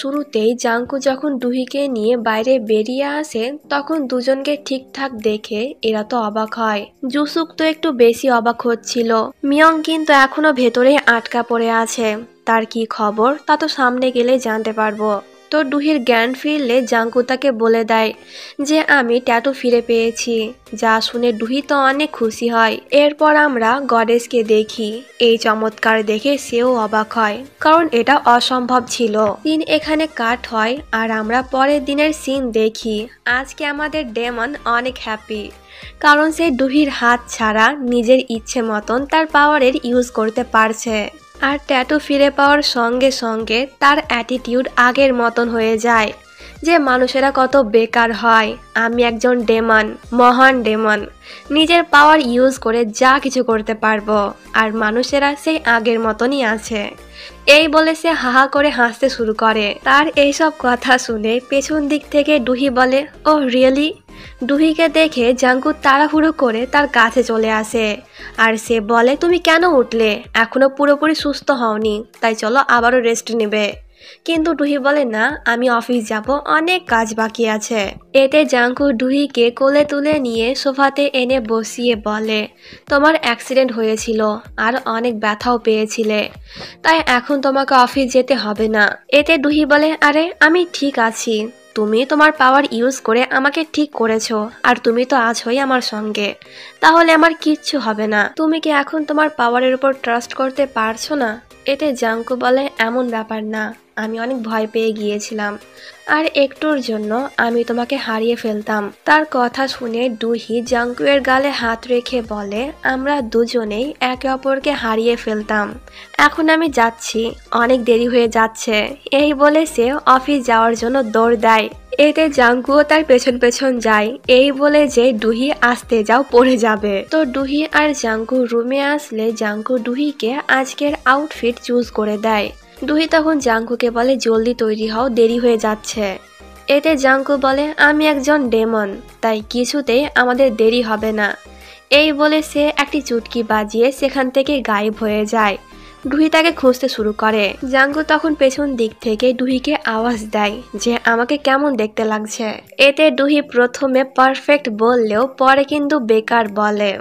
শুরুতেই জাংকু যখন ডুহিকে নিয়ে বাইরে বেরিয়ে আসে তখন দুজনকে ঠিকঠাক দেখে এরা তো অবাক হয়। জুসুক তো একটু বেশি অবাক হচ্ছিল। মিয়ং কিন্তু এখনো ভেতরে আটকা পড়ে আছে। তার কি খবর তা তো সামনে গেলে জানতে পারবো। তো ডুহির জ্ঞান ফিরলে জাংকু তাকে বলে দেয় যে আমি ট্যাটু ফিরে পেয়েছি। যা শুনে ডুহি তো অনেক খুশি হয়। এরপর আমরা গডেসকে দেখি। এই চমৎকার দেখে সেও অবাক হয়, কারণ এটা অসম্ভব ছিল। দিন এখানে কাট হয় আর আমরা পরের দিনের সিন দেখি। আজকে আমাদের ডেমন অনেক হ্যাপি, কারণ সে ডুহির হাত ছাড়া নিজের ইচ্ছে মতন তার পাওয়ারের ইউজ করতে পারছে। আর ট্যাটু ফিরে পাওয়ার সঙ্গে সঙ্গে তার অ্যাটিটিউড আগের মতন হয়ে যায় যে মানুষেরা কত বেকার হয়। আমি একজন ডেমন, মহান ডেমন, নিজের পাওয়ার ইউজ করে যা কিছু করতে পারবো, আর মানুষেরা সেই আগের মতনই আছে। এই বলে সে হাহা করে হাসতে শুরু করে। তার এইসব কথা শুনে পেছন দিক থেকে ডুহি বলে, ও রিয়েলি? ডুহিকে দেখে জাংকু তাড়াহুড়ো করে তার কাছে চলে আসে আর সে বলে, তুমি কেন উঠলে? এখনো পুরোপুরি সুস্থ হওনি, তাই চলো আবারও রেস্ট নেবে। কিন্তু ডুহি বলে, না, আমি অফিস যাব, অনেক কাজ বাকি আছে। এতে জাংকু ডুহিকে কোলে তুলে নিয়ে সোফাতে এনে বসিয়ে বলে, তোমার অ্যাক্সিডেন্ট হয়েছিল আর অনেক ব্যথাও পেয়েছিলে, তাই এখন তোমাকে অফিস যেতে হবে না। এতে ডুহি বলে, আরে আমি ঠিক আছি, তুমি তোমার পাওয়ার ইউজ করে আমাকে ঠিক করেছো আর তুমি তো আছোই আমার সঙ্গে, তাহলে আমার কিচ্ছু হবে না। তুমি কি এখন তোমার পাওয়ারের উপর ট্রাস্ট করতে পারছো না? এতে জাংকু বলে, এমন ব্যাপার না, আমি অনেক ভয় পেয়ে গিয়েছিলাম আর একটুর জন্য আমি তোমাকে হারিয়ে ফেলতাম। তার কথা শুনে ডুহি জাংকুয়ের গালে হাত রেখে বলে, আমরা দুজনেই একে অপরকে হারিয়ে ফেলতাম। এখন আমি যাচ্ছি, অনেক দেরি হয়ে যাচ্ছে। এই বলে সে অফিস যাওয়ার জন্য দৌড় দেয়। এতে জাংকুও তার পেছন পেছন যায়, এই বলে যে ডুহি আসতে যাও, পড়ে যাবে। তো ডুহি আর জাংকু রুমে আসলে জাংকু ডুহিকে আজকের আউটফিট চুজ করে দেয়। ডুহি তখন জাংকুকে বলে, জলদি তৈরি হও, দেরি হয়ে যাচ্ছে। এতে জাংকু বলে, আমি একজন ডেমন, তাই কিছুতেই আমাদের দেরি হবে না। এই বলে সে একটি চুটকি বাজিয়ে সেখান থেকে গায়েব হয়ে যায়। ডুহি তাকে খুঁজতে শুরু করে। জাংকু তখন পেছন দিক থেকে ডুহিকে আওয়াজ দেয় যে আমাকে কেমন দেখতে লাগছে। এতে ডুহি প্রথমে পারফেক্ট বললেও পরে কিন্তু বেকার বলে।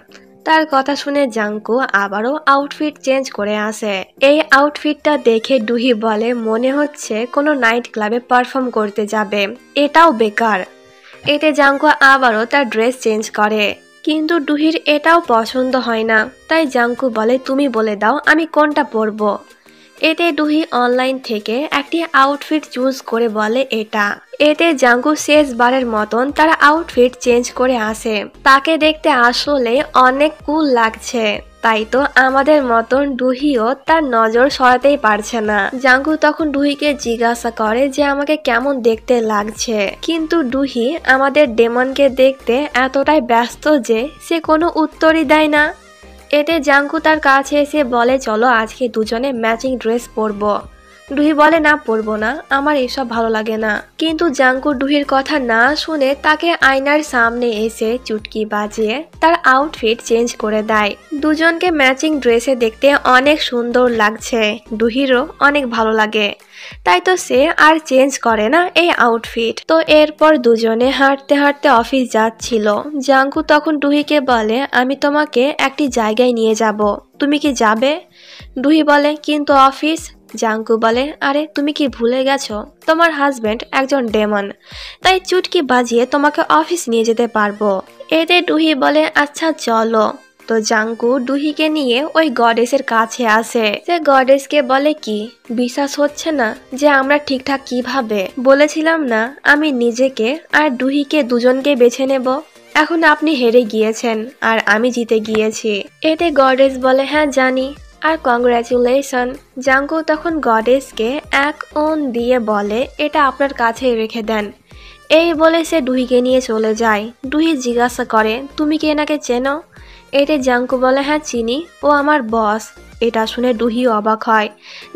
তার কথা শুনে জাংকু আবারও আউটফিট চেঞ্জ করে আসে। এই আউটফিটটা দেখে ডুহি বলে, মনে হচ্ছে কোনো নাইট ক্লাবে পারফর্ম করতে যাবে, এটাও বেকার। এতে জাংকু আবারও তার ড্রেস চেঞ্জ করে, কিন্তু ডুহির এটাও পছন্দ হয় না। তাই জাংকু বলে, তুমি বলে দাও আমি কোনটা পরবো। এতে ডুহি অনলাইন থেকে একটি আউটফিট চুজ করে বলে এটা। এতে জাংকু শেষবারের মতন তার আউটফিট চেঞ্জ করে আসে। তাকে দেখতে আসলে অনেক কুল লাগছে, তাই তো আমাদের মতন ডুহিও তার নজর সরাতেই পারছে না। জাংকু তখন ডুহিকে জিজ্ঞাসা করে যে আমাকে কেমন দেখতে লাগছে, কিন্তু ডুহি আমাদের ডেমনকে দেখতে এতটাই ব্যস্ত যে সে কোনো উত্তরই দেয় না। এতে জাংকু তার কাছে এসে বলে, চলো আজকে দুজনে ম্যাচিং ড্রেস পরবো। ডুহি বলে, না পরবো না, আমার এসব ভালো লাগে না। কিন্তু জাংকু ডুহির কথা না শুনে তাকে আয়নার সামনে এসে চুটকি বাজিয়ে তার আউটফিট চেঞ্জ করে দেয়। দুজনকে ম্যাচিং ড্রেসে দেখতে অনেক সুন্দর লাগছে, ডুহিরও অনেক ভালো লাগে, তাই তো সে আর চেঞ্জ করে না এই আউটফিট। তো এরপর দুজনে হাঁটতে হাঁটতে অফিস যাচ্ছিল। জাংকু তখন ডুহিকে বলে, আমি তোমাকে একটি জায়গায় নিয়ে যাব, তুমি কি যাবে? ডুহি বলে, কিন্তু অফিস? জাংকু বলে, আরে তুমি কি ভুলে গেছো, তোমার হাজবেন্ড একজন ডেমন, তাই চুটকি বাজিয়ে তোমাকে অফিস নিয়ে যেতে পারবো। এতে ডুহি বলে, আচ্ছা চলো। তো জাংকু ডুহিকে নিয়ে ওই গডেসের কাছে আসে। সে গডেসকে বলে, কি বিশ্বাস হচ্ছে না যে আমরা ঠিকঠাক কিভাবে বলেছিলাম না আমি নিজেকে আর ডুহিকে দুজনকে বেছে নেব? এখন আপনি হেরে গিয়েছেন আর আমি জিতে গিয়েছি। এতে গডেস বলে, হ্যাঁ জানি, আর কংগ্রাচুলেশন। জাংকু তখন গডেসকে এক ওন দিয়ে বলে, এটা আপনার কাছে রেখে দেন। এই বলে সে ডুহিকে নিয়ে চলে যায়। ডুহি জিজ্ঞাসা করে, তুমি কি এনাকে চেনো? এতে জাংকু বলে, হ্যাঁ চিনি, ও আমার বস। এটা শুনে ডুহি অবাক হয়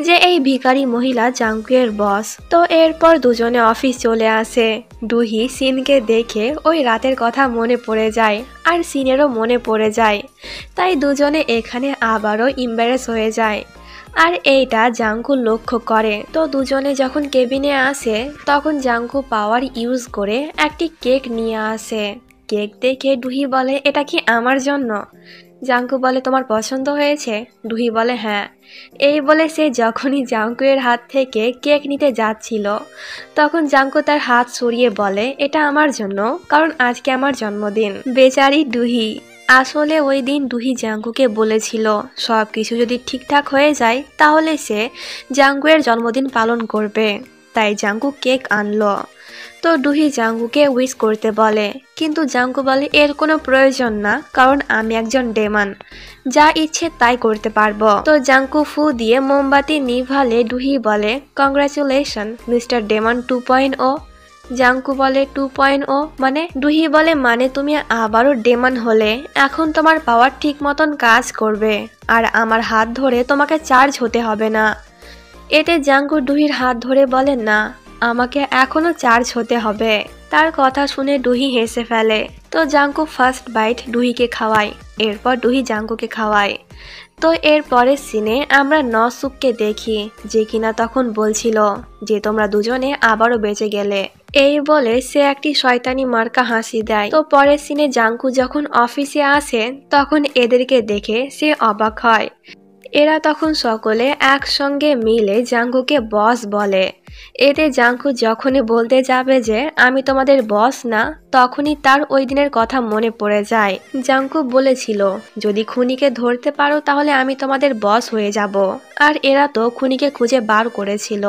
যে এই ভিখারি মহিলা জাংকুয়ের বস। তো এরপর দুজনে অফিস চলে আসে। ডুহি সিনকে দেখে ওই রাতের কথা মনে পড়ে যায় আর সিনেরও মনে পড়ে যায়, তাই দুজনে এখানে আবারও ইম্বারেস হয়ে যায়। আর এইটা জাঙ্কু লক্ষ্য করে। তো দুজনে যখন কেবিনে আসে তখন জাঙ্কু পাওয়ার ইউজ করে একটি কেক নিয়ে আসে। কেক দেখে ডুহি বলে, এটা কি আমার জন্য? জাঙ্কু বলে, তোমার পছন্দ হয়েছে? ডুহি বলে, হ্যাঁ। এই বলে সে যখনই জাঙ্কুয়ের হাত থেকে কেক নিতে যাচ্ছিল তখন জাঙ্কু তার হাত সরিয়ে বলে, এটা আমার জন্য, কারণ আজকে আমার জন্মদিন। বেচারি ডুহি। আসলে ওই দিন ডুহি জাঙ্কুকে বলেছিল সবকিছু যদি ঠিকঠাক হয়ে যায় তাহলে সে জাঙ্কুয়ের জন্মদিন পালন করবে। তাই জাঙ্কু কেক আনলো। তো ডুহি জাঙ্কুকে উইশ করতে বলে, কিন্তু জাঙ্কু বলে, এর কোনো প্রয়োজন না, কারণ আমি একজন ডেমন, যা ইচ্ছে তাই করতে পারবো। তো জাঙ্কু ফু দিয়ে মোমবাতি নিভালে ডুহি বলে, কংগ্রাচুলেশন মিস্টার ডেমন 2.0। জাঙ্কু বলে, 2.0 মানে? ডুহি বলে, মানে তুমি আবারও ডেমন হলে এখন তোমার পাওয়ার ঠিক মতন কাজ করবে আর আমার হাত ধরে তোমাকে চার্জ হতে হবে না। এতে জাঙ্কু ডুহির হাত ধরে বলে, না, আমাকে এখনো চার্জ হতে হবে। তার কথা শুনে ডুহি হেসে ফেলে। তো জাঙ্কু ফার্স্ট বাইট ডুহিকে খাওয়ায়, এরপর ডুহি জাঙ্কুকে খাওয়ায়। তো এর পরের সিনে আমরা নসুককে দেখি, যে কিনা তখন বলছিল যে তোমরা দুজনে আবারও বেঁচে গেলে। এই বলে সে একটি শয়তানি মার্কা হাসি দেয়। তো পরের সিনে জাঙ্কু যখন অফিসে আসে তখন এদেরকে দেখে সে অবাক হয়। এরা তখন সকলে একসঙ্গে মিলে জাঙ্কুকে বস বলে। এতে জাঙ্কু যখনই বলতে যাবে যে আমি তোমাদের বস না, তখনই তার ওই দিনের কথা মনে পড়ে যায়। জাঙ্কু বলেছিল, যদি খুনিকে ধরতে পারো তাহলে আমি তোমাদের বস হয়ে যাব। আর এরা তো খুনিকে খুঁজে বার করেছিল,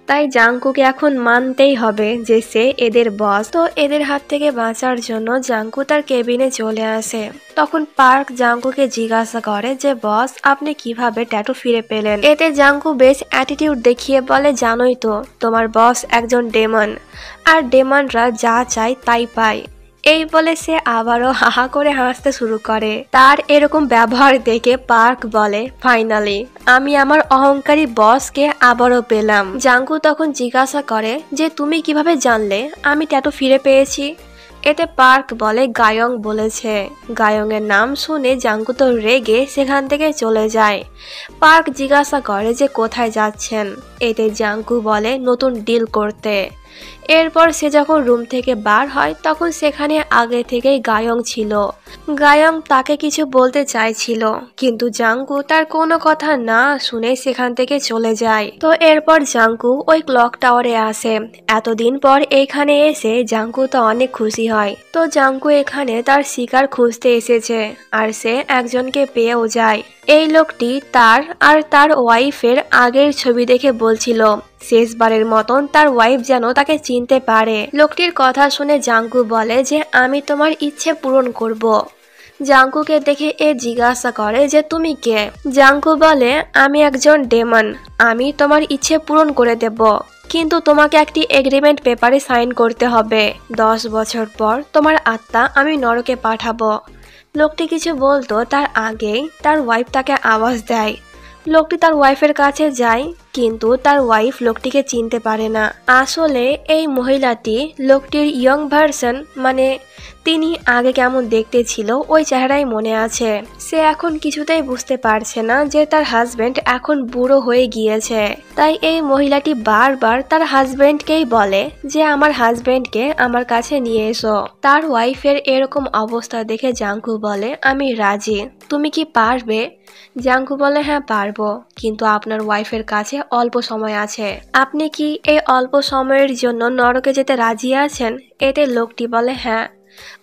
তাই জাঙ্কুকে এখন মানতেই হবে যে সে এদের বস। তো এদের হাত থেকে বাঁচার জন্য জাঙ্কু তার কেবিনে চলে আসে। তখন পার্ক জাঙ্কুকে জিজ্ঞাসা করে যে বস, আপনি কিভাবে ট্যাটু ফিরে পেলেন? এতে জাঙ্কু বেশ অ্যাটিটিউড দেখিয়ে বলে, জানোই তো তোমার বস একজন ডেমন, আর ডেমনরা যা চায় তাই পায়। এই বলে সে আবারও হাহা করে হাসতে শুরু করে। তার এরকম ব্যবহার দেখে পার্ক বলে, ফাইনালি আমি আমার অহংকারী বসকে আবারও পেলাম। জাঙ্কু তখন জিজ্ঞাসা করে যে তুমি কিভাবে জানলে আমি ট্যাটু ফিরে পেয়েছি? এতে পার্ক বলে, গায়ং বলেছে। গায়ংয়ের নাম শুনে জাঙ্কু তো রেগে সেখান থেকে চলে যায়। পার্ক জিজ্ঞাসা করে যে কোথায় যাচ্ছেন? এতে জাঙ্কু বলে, নতুন ডিল করতে। এরপর সে যখন রুম থেকে বার হয় তখন সেখানে আগে থেকেই গায়ং ছিল। গায়ং তাকে কিছু বলতে চাইছিল, কিন্তু জাঙ্কু তার কোনো কথা না শুনে সেখান থেকে চলে যায়। তো এরপর জাঙ্কু ওই ক্লক টাওয়ারে আসে। এতদিন পর এইখানে এসে জাঙ্কু তো অনেক খুশি হয়। তো জাঙ্কু এখানে তার শিকার খুঁজতে এসেছে, আর সে একজনকে পেয়েও যায়। এই লোকটি তার আর তার ওয়াইফের আগের ছবি দেখে বলছিল শেষবারের মতন তার ওয়াইফ যেন তাকে চিনতে পারে। লোকটির কথা শুনে জাঙ্কু বলে যে আমি তোমার ইচ্ছে পূরণ করব। জাঙ্কুকে দেখে এ জিজ্ঞাসা করে যে তুমি কে? জাঙ্কু বলে, আমি একজন ডেমন, আমি তোমার ইচ্ছে পূরণ করে দেব, কিন্তু তোমাকে একটি এগ্রিমেন্ট পেপারে সাইন করতে হবে। 10 বছর পর তোমার আত্মা আমি নরকে পাঠাবো। লোকটি কিছু বলতো তার আগেই তার ওয়াইফ তাকে আওয়াজ দেয়। লোকটি তার ওয়াইফের কাছে যায়, কিন্তু তার ওয়াইফ লোকটিকে চিনতে পারে না। আসলে এই মহিলাটি লোকটির ইয়ং ভার্সন, মানে তিনি আগে কেমন দেখতে ছিল ওই চেহারাই মনে আছে। সে এখন কিছুতেই বুঝতে পারছে না যে তার হাজবেন্ড এখন বুড়ো হয়ে গিয়েছে। তাই এই মহিলাটি বারবার তার হাজবেন্ডকেই বলে যে আমার হাজবেন্ডকে আমার কাছে নিয়ে এসো। তার ওয়াইফের এরকম অবস্থা দেখে জাঙ্কু বলে, আমি রাজি, তুমি কি পারবে? জাঙ্কু বলে, হ্যাঁ পারবো, কিন্তু আপনার ওয়াইফের কাছে অল্প সময় আছে। আপনি কি এই অল্প সময়ের জন্য নরকে যেতে রাজি আছেন? এতে লোকটি বলে, হ্যাঁ,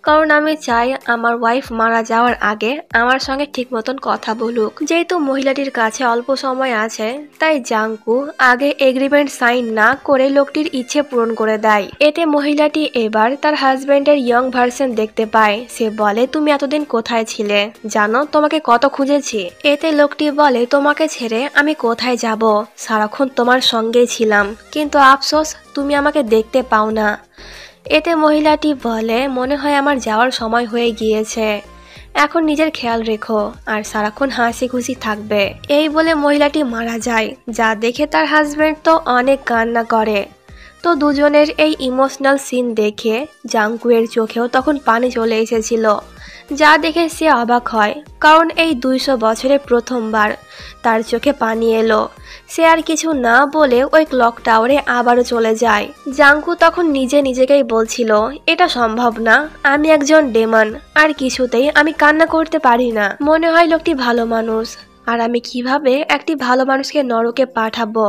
কারণ আমি চাই আমার ওয়াইফ মারা যাওয়ার আগে আমার সঙ্গে ঠিক মতন কথা বলুক। যেহেতু মহিলাটির কাছে অল্প সময় আছে, তাই জাঙ্কু আগে এগ্রিমেন্ট সাইন না করে লোকটির ইচ্ছে পূরণ করে দেয়। এতে মহিলাটি এবার তার হাজবেন্ডের ইয়ং ভার্সন দেখতে পায়। সে বলে, তুমি এতদিন কোথায় ছিলে? জানো তোমাকে কত খুঁজেছি। এতে লোকটি বলে, তোমাকে ছেড়ে আমি কোথায় যাব? সারাক্ষণ তোমার সঙ্গেই ছিলাম, কিন্তু আফসোস তুমি আমাকে দেখতে পাও না। এতে মহিলাটি বলে, মনে হয় আমার যাওয়ার সময় হয়ে গিয়েছে, এখন নিজের খেয়াল রেখো আর সারাক্ষণ হাসি খুশি থাকবে। এই বলে মহিলাটি মারা যায়, যা দেখে তার হাজবেন্ড তো অনেক কান্না করে। তো দুজনের এই ইমোশনাল সিন দেখে জাঙ্কুয়ের চোখেও তখন পানি চলে এসেছিল। যা দেখে সে অবাক হয়, কারণ এই 200 বছরে প্রথমবার তার চোখে পানি এলো। সে আর কিছু না বলে ওই ক্লক টাওয়ারে আবারও চলে যায়। জাঙ্কু তখন নিজেকেই বলছিল, এটা সম্ভব না, আমি একজন ডেমন, আর কিছুতেই আমি কান্না করতে পারি না। মনে হয় লোকটি ভালো মানুষ, আর আমি কিভাবে একটি ভালো মানুষকে নরকে পাঠাবো,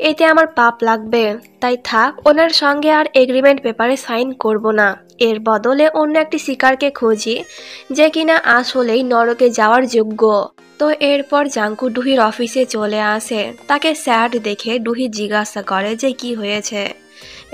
এতে আমার পাপ লাগবে। তাই থাক, ওনার সঙ্গে আর এগ্রিমেন্ট পেপারে সাইন করব না। এর বদলে অন্য একটি শিকারকে খুঁজি যে কিনা আসলেই নরকে যাওয়ার যোগ্য। তো এরপর জাঙ্কু ডুহির অফিসে চলে আসে। তাকে স্যাড দেখে ডুহি জিজ্ঞাসা করে যে কি হয়েছে।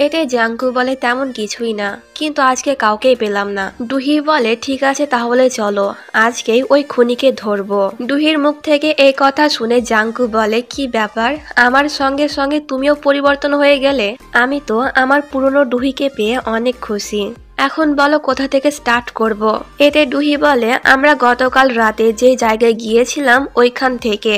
এতে জাঙ্কু বলে তেমন কিছুই না, কিন্তু আজকে কাউকেই পেলাম না। ডুহি বলে ঠিক আছে তাহলে চলো, আজকেই ওই খুনিকে ধরবো। ডুহির মুখ থেকে এই কথা শুনে জাঙ্কু বলে, কি ব্যাপার, আমার সঙ্গে সঙ্গে তুমিও পরিবর্তন হয়ে গেলে? আমি তো আমার পুরনো ডুহিকে পেয়ে অনেক খুশি। এখন বলো কোথা থেকে স্টার্ট করব। এতে ডুহি বলে, আমরা গতকাল রাতে যে জায়গায় গিয়েছিলাম ওইখান থেকে।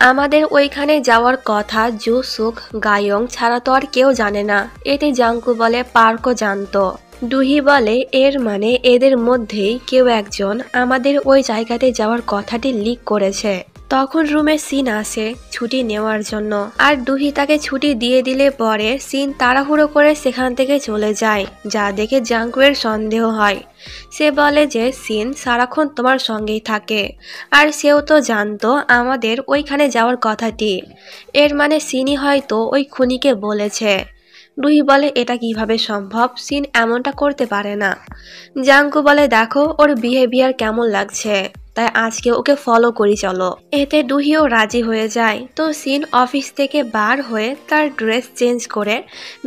আমাদের ওইখানে যাওয়ার কথা জুসুক গায়ং ছাড়া তো আর কেউ জানে না। এতে জাঙ্কু বলে পার্কও জানতো। ডুহি বলে এর মানে এদের মধ্যেই কেউ একজন আমাদের ওই জায়গাতে যাওয়ার কথাটি লিক করেছে। তখন রুমে সিন আসে ছুটি নেওয়ার জন্য, আর ডুহি তাকে ছুটি দিয়ে দিলে পরে সিন তাড়াহুড়ো করে সেখান থেকে চলে যায়। যা দেখে জাঙ্কুয়ের সন্দেহ হয়। সে বলে যে সিন সারাক্ষণ তোমার সঙ্গেই থাকে, আর সেও তো জানতো আমাদের ওইখানে যাওয়ার কথাটি। এর মানে সিনই হয়তো ওই খুনিকে বলেছে। ডুহি বলে এটা কিভাবে সম্ভব, সিন এমনটা করতে পারে না। জাঙ্কু বলে দেখো ওর বিহেভিয়ার কেমন লাগছে, তাই আজকে ওকে ফলো করি চলো। এতে ডুহিও রাজি হয়ে যায়। তো সিন অফিস থেকে বার হয়ে তার ড্রেস চেঞ্জ করে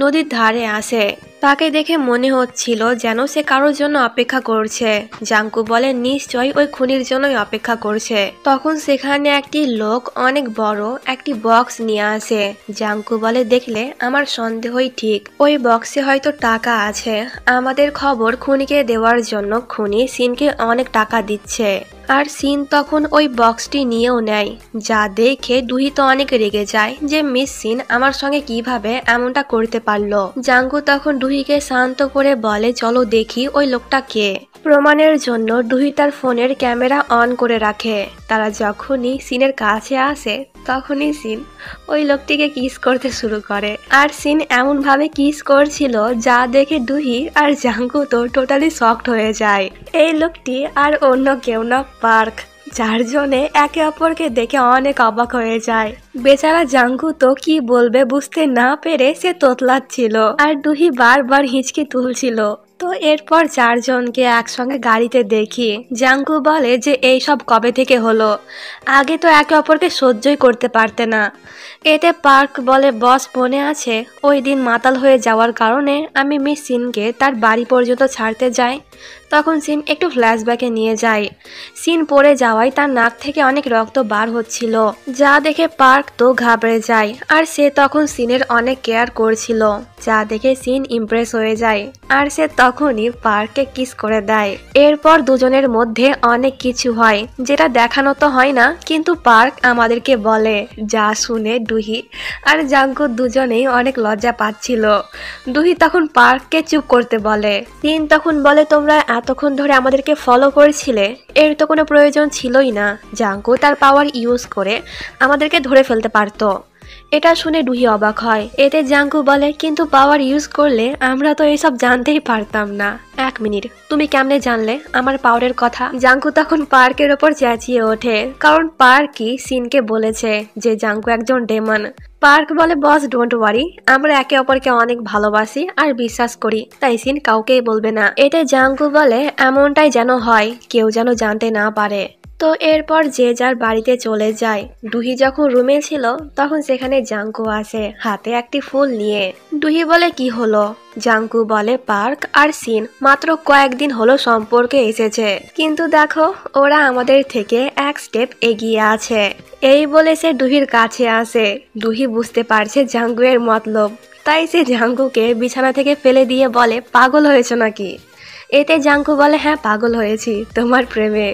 নদীর ধারে আসে। তাকে দেখে মনে হচ্ছিল যেন সে কারোর জন্য অপেক্ষা করছে। জাঙ্কু বলে নিশ্চয়ই ওই খুনির জন্যই অপেক্ষা করছে। তখন সেখানে একটি লোক অনেক বড় একটি বক্স নিয়ে আসে। জাঙ্কু বলে দেখলে আমার সন্দেহই ঠিক, ওই বক্সে হয়তো টাকা আছে। আমাদের খবর খুনিকে দেওয়ার জন্য খুনি সিনকে অনেক টাকা দিচ্ছে। আর সিন তখন ওই বক্সটি নিয়েও নেয়। যা দেখে ডুহি তো অনেক রেগে যায় যে মিস সিন আমার সঙ্গে কিভাবে এমনটা করতে পারলো। জাঙ্কু তখন ডুহিকে শান্ত করে বলে চলো দেখি ওই লোকটা কে। প্রমাণের জন্য ডুহি তার ফোনের ক্যামেরা অন করে রাখে। তারা যখনই সিনের কাছে আসে তখনই সিন ওই লোকটিকে কিস করতে শুরু করে। আর সিন এমন ভাবে কিস করছিল যা দেখে ডুহি আর জাঙ্কু তো টোটালি শকড হয়ে যায়। এই লোকটি আর অন্য কেউ না, পার্ক, যার জন্যে একে অপরকে দেখে অনেক অবাক হয়ে যায়। বেচারা জাঙ্কু তো কি বলবে বুঝতে না পেরে সে তোতলাচ্ছিল, আর ডুহি বারবার হিচকি তুলছিল। তো এরপর চারজনকে একসঙ্গে গাড়িতে দেখি। জাঙ্কু বলে যে এই সব কবে থেকে হলো, আগে তো একে অপরকে সহ্যই করতে পারতে না। এতে পার্ক বলে বস মনে আছে ওই দিন মাতাল হয়ে যাওয়ার কারণে আমি মিস সিনকে তার বাড়ি পর্যন্ত ছাড়তে যাই। তখন সিন একটু ফ্ল্যাশব্যাকে নিয়ে যায়। সিন পড়ে যাওয়ায় তার নাক থেকে অনেক রক্ত বার হচ্ছিল, যা দেখে পার্ক তো ঘাবড়ে যায়। আর সে তখন সিনের অনেক কেয়ার করছিল, যা দেখে সিন ইমপ্রেস হয়ে যায়। আর সে তখনই পার্ককে কিস করে দেয়। এরপর দুজনের মধ্যে অনেক কিছু হয় যেটা দেখানো তো হয় না, কিন্তু পার্ক আমাদেরকে বলে। যা শুনে ডুহি আর জাঙ্কু দুজনেই অনেক লজ্জা পাচ্ছিল। ডুহি তখন পার্ককে চুপ করতে বলে। সিন তখন বলে তোমরা এতক্ষণ ধরে আমাদেরকে ফলো করেছিলে, এর তো কোনো প্রয়োজন ছিলই না। জাঙ্কু তার পাওয়ার ইউজ করে আমাদেরকে ধরে ফেলতে পারতো। এটা শুনে ডুহি অবাক হয়। এতে জাঙ্কু বলে কিন্তু পাওয়ার ইউজ করলে আমরা তো এসব জানতেই পারতাম না। 1 মিনিট, তুমি কেমনে জানলে আমার পাওয়ারের কথা? জাঙ্কু তখন পার্কের ওপর চেঁচিয়ে ওঠে, কারণ পার্কই সিনকে বলেছে যে জাঙ্কু একজন ডেমন। পার্ক বলে বস ডোন্ট ওয়ারি, আমরা একে অপরকে অনেক ভালোবাসি আর বিশ্বাস করি, তাই সিন কাউকেই বলবে না। এতে জাঙ্কু বলে এমনটাই যেন হয়, কেউ যেন জানতে না পারে। তো এরপর যে যার বাড়িতে চলে যায়। ডুহি যখন রুমে ছিল তখন সেখানে জাঙ্কু আসে হাতে একটি ফুল নিয়ে। ডুহি বলে কি হলো? জাঙ্কু বলে পার্ক আর সিন মাত্র কয়েকদিন হলো সম্পর্কে এসেছে, কিন্তু দেখো ওরা আমাদের থেকে এক স্টেপ এগিয়ে আছে। এই বলে সে ডুহির কাছে আসে। ডুহি বুঝতে পারছে জাঙ্কুয়ের মতলব, তাই সে জাঙ্কুকে বিছানা থেকে ফেলে দিয়ে বলে পাগল হয়েছে নাকি? এতে জাঙ্কু বলে হ্যাঁ পাগল হয়েছি তোমার প্রেমে।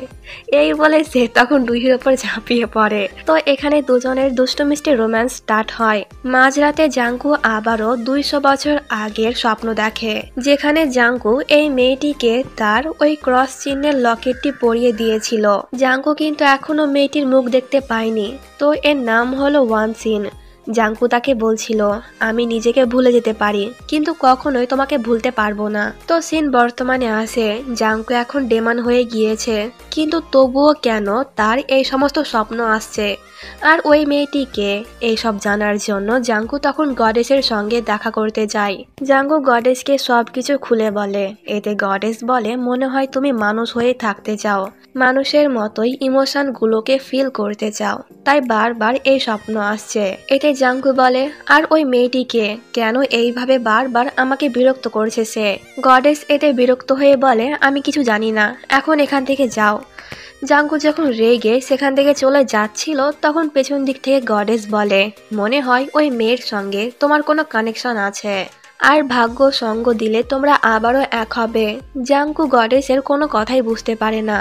এই বলে সে তখন ডুহির ওপর ঝাঁপিয়ে পড়ে। তো এখানে দুজনের দুষ্টু মিষ্টি রোম্যান্স স্টার্ট হয়। মাঝরাতে জাঙ্কু আবারও 200 বছর আগের স্বপ্ন দেখে, যেখানে জাঙ্কু এই মেয়েটিকে তার ওই ক্রস চিহ্নের লকেটটি পরিয়ে দিয়েছিল। জাঙ্কু কিন্তু এখনো মেয়েটির মুখ দেখতে পায়নি। তো এর নাম হলো ওয়ান সিন। জাঙ্কু তাকে বলছিল আমি নিজেকে ভুলে যেতে পারি, কিন্তু কখনোই তোমাকে ভুলতে পারবো না। তো সিন বর্তমানে আসে, জাঙ্কু এখন ডেমান হয়ে গিয়েছে, কিন্তু তবুও কেন তার এই সমস্ত স্বপ্ন আসছে আর ওই মেয়েটিকে এইসব জানার জন্য জাঙ্কু তখন গডেসের সঙ্গে দেখা করতে যায়। জাঙ্কু গডেসকে সবকিছু খুলে বলে। এতে গডেস বলে মনে হয় তুমি মানুষ হয়ে থাকতে চাও, মানুষের মতোই ইমোশন গুলোকে ফিল করতে চাও, তাই বারবার এই স্বপ্ন আসছে। এতে জাঙ্কু বলে আর ওই মেয়েটিকে কেন এইভাবে বারবার আমাকে বিরক্ত করছে সে। গডেস এতে বিরক্ত হয়ে বলে আমি কিছু জানি না, এখন এখান থেকে যাও। জাঙ্কু যখন রেগে সেখান থেকে চলে যাচ্ছিল তখন পেছন দিক থেকে গডেস বলে মনে হয় ওই মেয়ের সঙ্গে তোমার কোনো কানেকশন আছে, আর ভাগ্য সঙ্গ দিলে তোমরা আবারও এক হবে। জাঙ্কু গডেসের কোনো কথাই বুঝতে পারে না,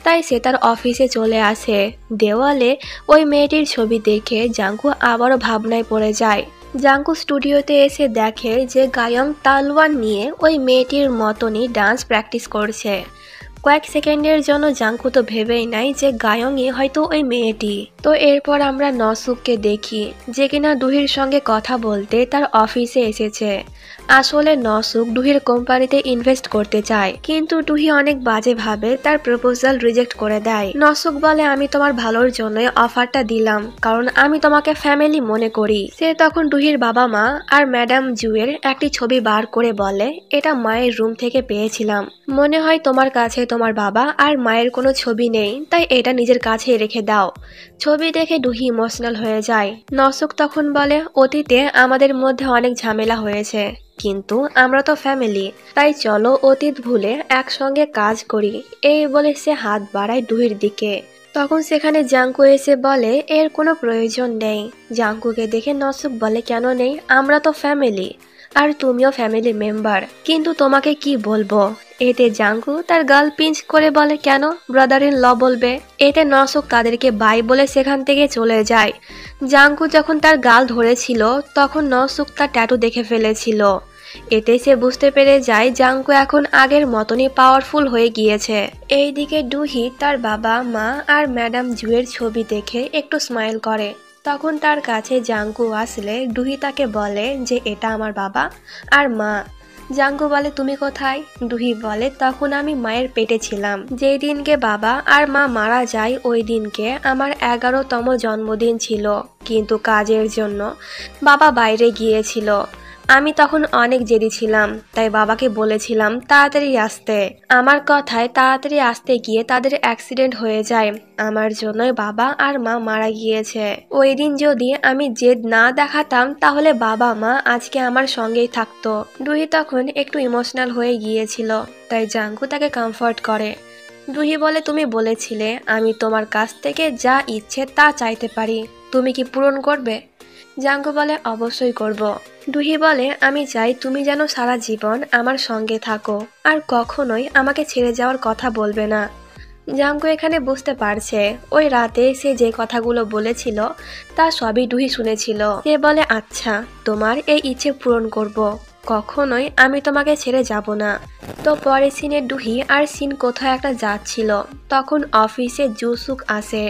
তাই সে তার অফিসে চলে আসে। দেওয়ালে ওই মেয়েটির ছবি দেখে জাঙ্কু আবারও ভাবনায় পড়ে যায়। জাঙ্কু স্টুডিওতে এসে দেখে যে গায়ং তালওয়ান নিয়ে ওই মেয়েটির মতনই ডান্স প্র্যাকটিস করছে। কয়েক সেকেন্ডের জন্য জাঙ্কু তো ভেবেই নাই যে গায়ংই হয়তো ওই মেয়েটি। তো এরপর আমরা নসুককে দেখি, যে কিনা ডুহির সঙ্গে কথা বলতে তার অফিসে এসেছে। আসলে নসুক ডুহির কোম্পানিতে ইনভেস্ট করতে চায়, কিন্তু ডুহি অনেক বাজে ভাবে তার প্রপোজাল রিজেক্ট করে দেয়। নসুক বলে আমি তোমার ভালোর জন্যই অফারটা দিলাম, কারণ আমি তোমাকে ফ্যামিলি মনে করি। সে তখন ডুহির বাবা মা আর ম্যাডাম জুয়ের একটি ছবি বার করে বলে এটা মায়ের রুম থেকে পেয়েছিলাম, মনে হয় তোমার কাছে তোমার বাবা আর মায়ের কোনো ছবি নেই, তাই এটা নিজের কাছে রেখে দাও। ছবি দেখে ডুহি ইমোশনাল হয়ে যায়। নসুক তখন বলে অতীতে আমাদের মধ্যে অনেক ঝামেলা হয়েছে, কিন্তু আমরা তো ফ্যামিলি, তাই চলো অতীত ভুলে একসঙ্গে কাজ করি। এই বলে সে হাত বাড়ায় ডুহির দিকে। তখন সেখানে জাঙ্কু এসে বলে এর কোনো প্রয়োজন নেই। জাঙ্কুকে দেখে নসুক বলে কেন নেই, আমরা তো ফ্যামিলি, আর তুমিও ফ্যামিলি মেম্বার, কিন্তু তোমাকে কি বলবো। এতে জাঙ্কু তার গাল পিঞ্চ করে বলে কেন ব্রাদার ইন ল বলবে। এতে নসুক তাদেরকে বাই বলে সেখান থেকে চলে যায়। জাঙ্কু যখন তার গাল ধরেছিল তখন নসুক তার ট্যাটু দেখে ফেলেছিল। এতে সে বুঝতে পেরে যায় জাঙ্কু এখন আগের মতনই পাওয়ারফুল হয়ে গিয়েছে। এইদিকে ডুহি তার বাবা মা আর ম্যাডাম জুয়ের ছবি দেখে একটু স্মাইল করে। তখন তার কাছে জাঙ্কু আসলে ডুহি তাকে বলে যে এটা আমার বাবা আর মা। জাঙ্কু বলে তুমি কোথায়? ডুহি বলে তখন আমি মায়ের পেটে ছিলাম। যেই দিনকে বাবা আর মা মারা যায় ওই দিনকে আমার 11তম জন্মদিন ছিল, কিন্তু কাজের জন্য বাবা বাইরে গিয়েছিল। আমি তখন অনেক জেদি ছিলাম, তাই বাবাকে বলেছিলাম তাড়াতাড়ি আসতে। আমার কথায় তাড়াতাড়ি আসতে গিয়ে তাদের অ্যাক্সিডেন্ট হয়ে যায়, আমার জন্যই বাবা আর মা মারা গিয়েছে। ওই দিন যদি আমি জেদ না দেখাতাম তাহলে বাবা মা আজকে আমার সঙ্গেই থাকতো। ডুহি তখন একটু ইমোশনাল হয়ে গিয়েছিল, তাই জাঙ্কু তাকে কমফর্ট করে। ডুহি বলে তুমি বলেছিলে আমি তোমার কাছ থেকে যা ইচ্ছে তা চাইতে পারি, তুমি কি পূরণ করবে? জাঙ্কু বলে অবশ্যই করব। ডুহি বলে আমি চাই তুমি যেন সারা জীবন আমার সঙ্গে থাকো আর কখনোই আমাকে ছেড়ে যাওয়ার কথা বলবে না। জাঙ্কু এখানে বুঝতে পারছে ওই রাতে সে যে কথাগুলো বলেছিল তা সবই ডুহি শুনেছিল। সে বলে আচ্ছা তোমার এই ইচ্ছে পূরণ করব, কখনোই আমি তোমাকে ছেড়ে যাব না। তো পরে সিনে ডুহি আর সিন কোথাও একটা যাচ্ছিল, তখন অফিসে জুসুক আসে।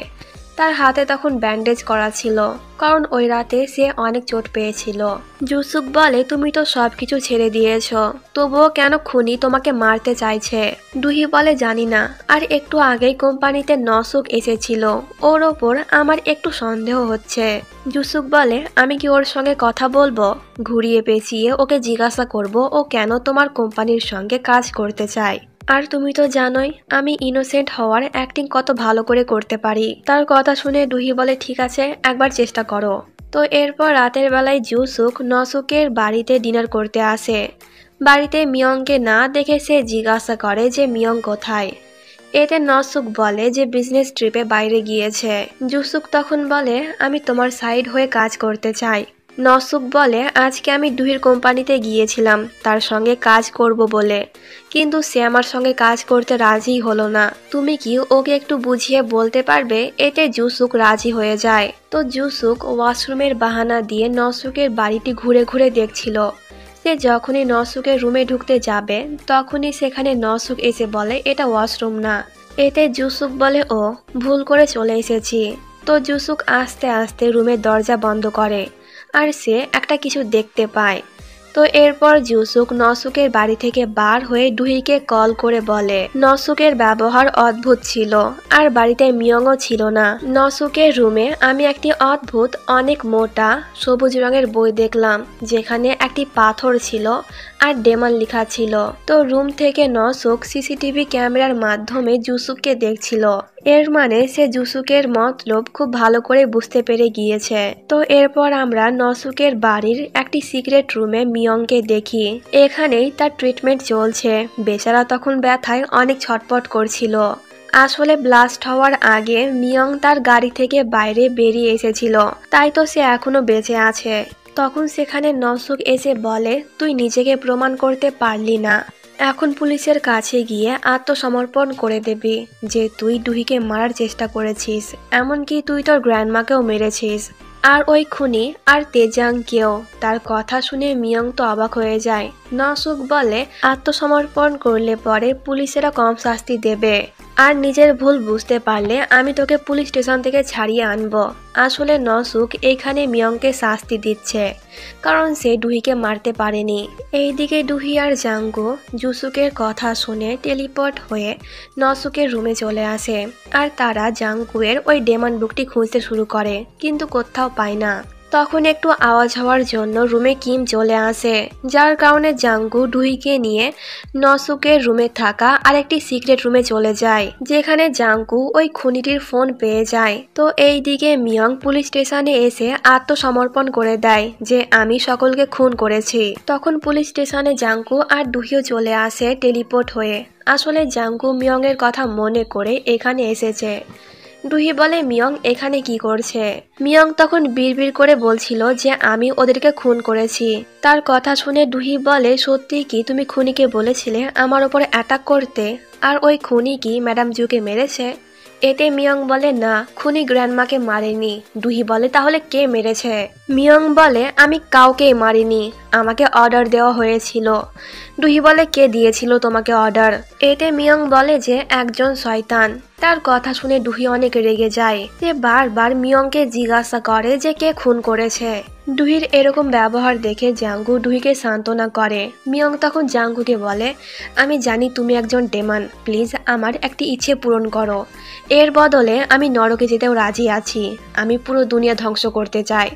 তার হাতে তখন ব্যান্ডেজ করা ছিল, কারণ ওই রাতে সে অনেক চোট পেয়েছিল। জুসুক বলে তুমি তো সবকিছু ছেড়ে দিয়েছ, তবুও কেন খুনি তোমাকে মারতে চাইছে? ডুহি বলে জানি না, আর একটু আগেই কোম্পানিতে নসুক এসেছিল, ওর ওপর আমার একটু সন্দেহ হচ্ছে। জুসুক বলে আমি কি ওর সঙ্গে কথা বলবো? ঘুরিয়ে পেঁচিয়ে ওকে জিজ্ঞাসা করব ও কেন তোমার কোম্পানির সঙ্গে কাজ করতে চায়। আর তুমি তো জানোই আমি ইনোসেন্ট হওয়ার অ্যাক্টিং কত ভালো করে করতে পারি। তার কথা শুনে ডুহি বলে ঠিক আছে একবার চেষ্টা করো। তো এরপর রাতের বেলায় জুসুক নসুকের বাড়িতে ডিনার করতে আসে। বাড়িতে মিয়ংকে না দেখে সে জিজ্ঞাসা করে যে মিয়ং কোথায়। এতে নসুক বলে যে বিজনেস ট্রিপে বাইরে গিয়েছে। জুসুক তখন বলে আমি তোমার সাইড হয়ে কাজ করতে চাই, নসুক বলে আজকে আমি ডুহির কোম্পানিতে গিয়েছিলাম তার সঙ্গে কাজ করব বলে, কিন্তু সে আমার সঙ্গে কাজ করতে রাজি হলো না। তুমি কি ওকে একটু বুঝিয়ে বলতে পারবে? এতে জুসুক রাজি হয়ে যায়। তো জুসুক ওয়াশরুমের বাহানা দিয়ে নসুকের বাড়িটি ঘুরে ঘুরে দেখছিল। সে যখনই নসুকের রুমে ঢুকতে যাবে তখনই সেখানে নসুক এসে বলে এটা ওয়াশরুম না। এতে জুসুক বলে ও ভুল করে চলে এসেছি। তো জুসুক আস্তে আস্তে রুমের দরজা বন্ধ করে আর সে একটা কিছু দেখতে পায়। তো এরপর জুসুক নসুকের বাড়ি থেকে বার হয়ে ডুহিকে কল করে বলে নসুকের ব্যবহার অদ্ভুত ছিল আর বাড়িতে মিয়ংও ছিল না। নসুকের রুমে আমি একটি অদ্ভুত অনেক মোটা সবুজ রঙের বই দেখলাম যেখানে একটি পাথর ছিল আর ডেমন লেখা ছিল। তো রুম থেকে নসুক সিসিটিভি ক্যামেরার মাধ্যমে জুসুককে দেখছিল। এর মানে সে জুসুকের মতলব খুব ভালো করে বুঝতে পেরে গিয়েছে। তো এরপর আমরা নসুকের বাড়ির একটি সিক্রেট রুমে মিয়ংকে দেখি। এখানেই তার ট্রিটমেন্ট চলছে। বেচারা তখন ব্যথায় অনেক ছটপট করছিল। আসলে ব্লাস্ট হওয়ার আগে মিয়ং তার গাড়ি থেকে বাইরে বেরিয়ে এসেছিল, তাই তো সে এখনো বেঁচে আছে। তখন সেখানে নসুক এসে বলে তুই নিজেকে প্রমাণ করতে পারলি না, এখন পুলিশের কাছে গিয়ে আত্মসমর্পণ করে দিবি যে তুই ডুহিকে মারার চেষ্টা করেছিস, এমনকি তুই তোর গ্র্যান্ডমাকেও মেরেছিস আর ওই খুনি আর তেজাংকেও। তার কথা শুনে মিয়ং তো অবাক হয়ে যায়। নসুক বলে আত্মসমর্পণ করলে পরে পুলিশেরা কম শাস্তি দেবে আর নিজের ভুল বুঝতে পারলে আমি তোকে পুলিশ স্টেশন থেকে ছাড়িয়ে আনবো। আসলে নসুক এইখানে মিয়ংকে শাস্তি দিচ্ছে কারণ সে ডুহিকে মারতে পারেনি। এইদিকে ডুহি আর জাঙ্গু জুসুকের কথা শুনে টেলিপোর্ট হয়ে নসুকের রুমে চলে আসে আর তারা জাঙ্গুয়ের ওই ডেমন বুকটি খুঁজতে শুরু করে, কিন্তু কোথাও পায় না। তখন একটু আওয়াজ হওয়ার জন্য রুমে কিম চলে আসে, যার কারণে জাঙ্গু ডুহিকে নিয়ে নসুকের রুমে থাকা আরেকটি সিক্রেট রুমে চলে যায়, যেখানে জাঙ্গু ওই খুনিটির ফোন পেয়ে যায়। তো এই দিকে মিয়ং পুলিশ স্টেশনে এসে আত্মসমর্পণ করে দেয় যে আমি সকলকে খুন করেছি। তখন পুলিশ স্টেশনে জাঙ্গু আর ডুহিও চলে আসে টেলিপোর্ট হয়ে। আসলে জাঙ্গু মিয়ং এর কথা মনে করে এখানে এসেছে। ডুহি বলে মিয়ং এখানে কি করছে? মিয়ং তখন বিড়বিড় করে বলছিল যে আমি ওদেরকে খুন করেছি। তার কথা শুনে ডুহি বলে সত্যি কি তুমি খুনিকে বলেছিলে আমার ওপর অ্যাটাক করতে আর ওই খুনি কি ম্যাডাম জুকে মেরেছে? এতে মিয়ং বলে না, খুনি গ্র্যান্ডমাকে মারেনি। ডুহি বলে তাহলে কে মেরেছে? মিয়ং বলে আমি কাউকেই মারিনি, আমাকে অর্ডার দেওয়া হয়েছিল। ডুহি বলে কে দিয়েছিল তোমাকে অর্ডার? এতে মিয়ং বলে যে একজন শয়তান। তার কথা শুনে ডুহি অনেক রেগে যায়। সে বারবার মিয়ংকে জিজ্ঞাসা করে যে কে খুন করেছে। ডুহির এরকম ব্যবহার দেখে জাঙ্গু ডুহিকে সান্ত্বনা করে। মিয়ং তখন জাঙ্গুকে বলে আমি জানি তুমি একজন ডেমন, প্লিজ আমার একটি ইচ্ছে পূরণ করো। এর বদলে আমি নরকে যেতেও রাজি আছি। আমি পুরো দুনিয়া ধ্বংস করতে চাই,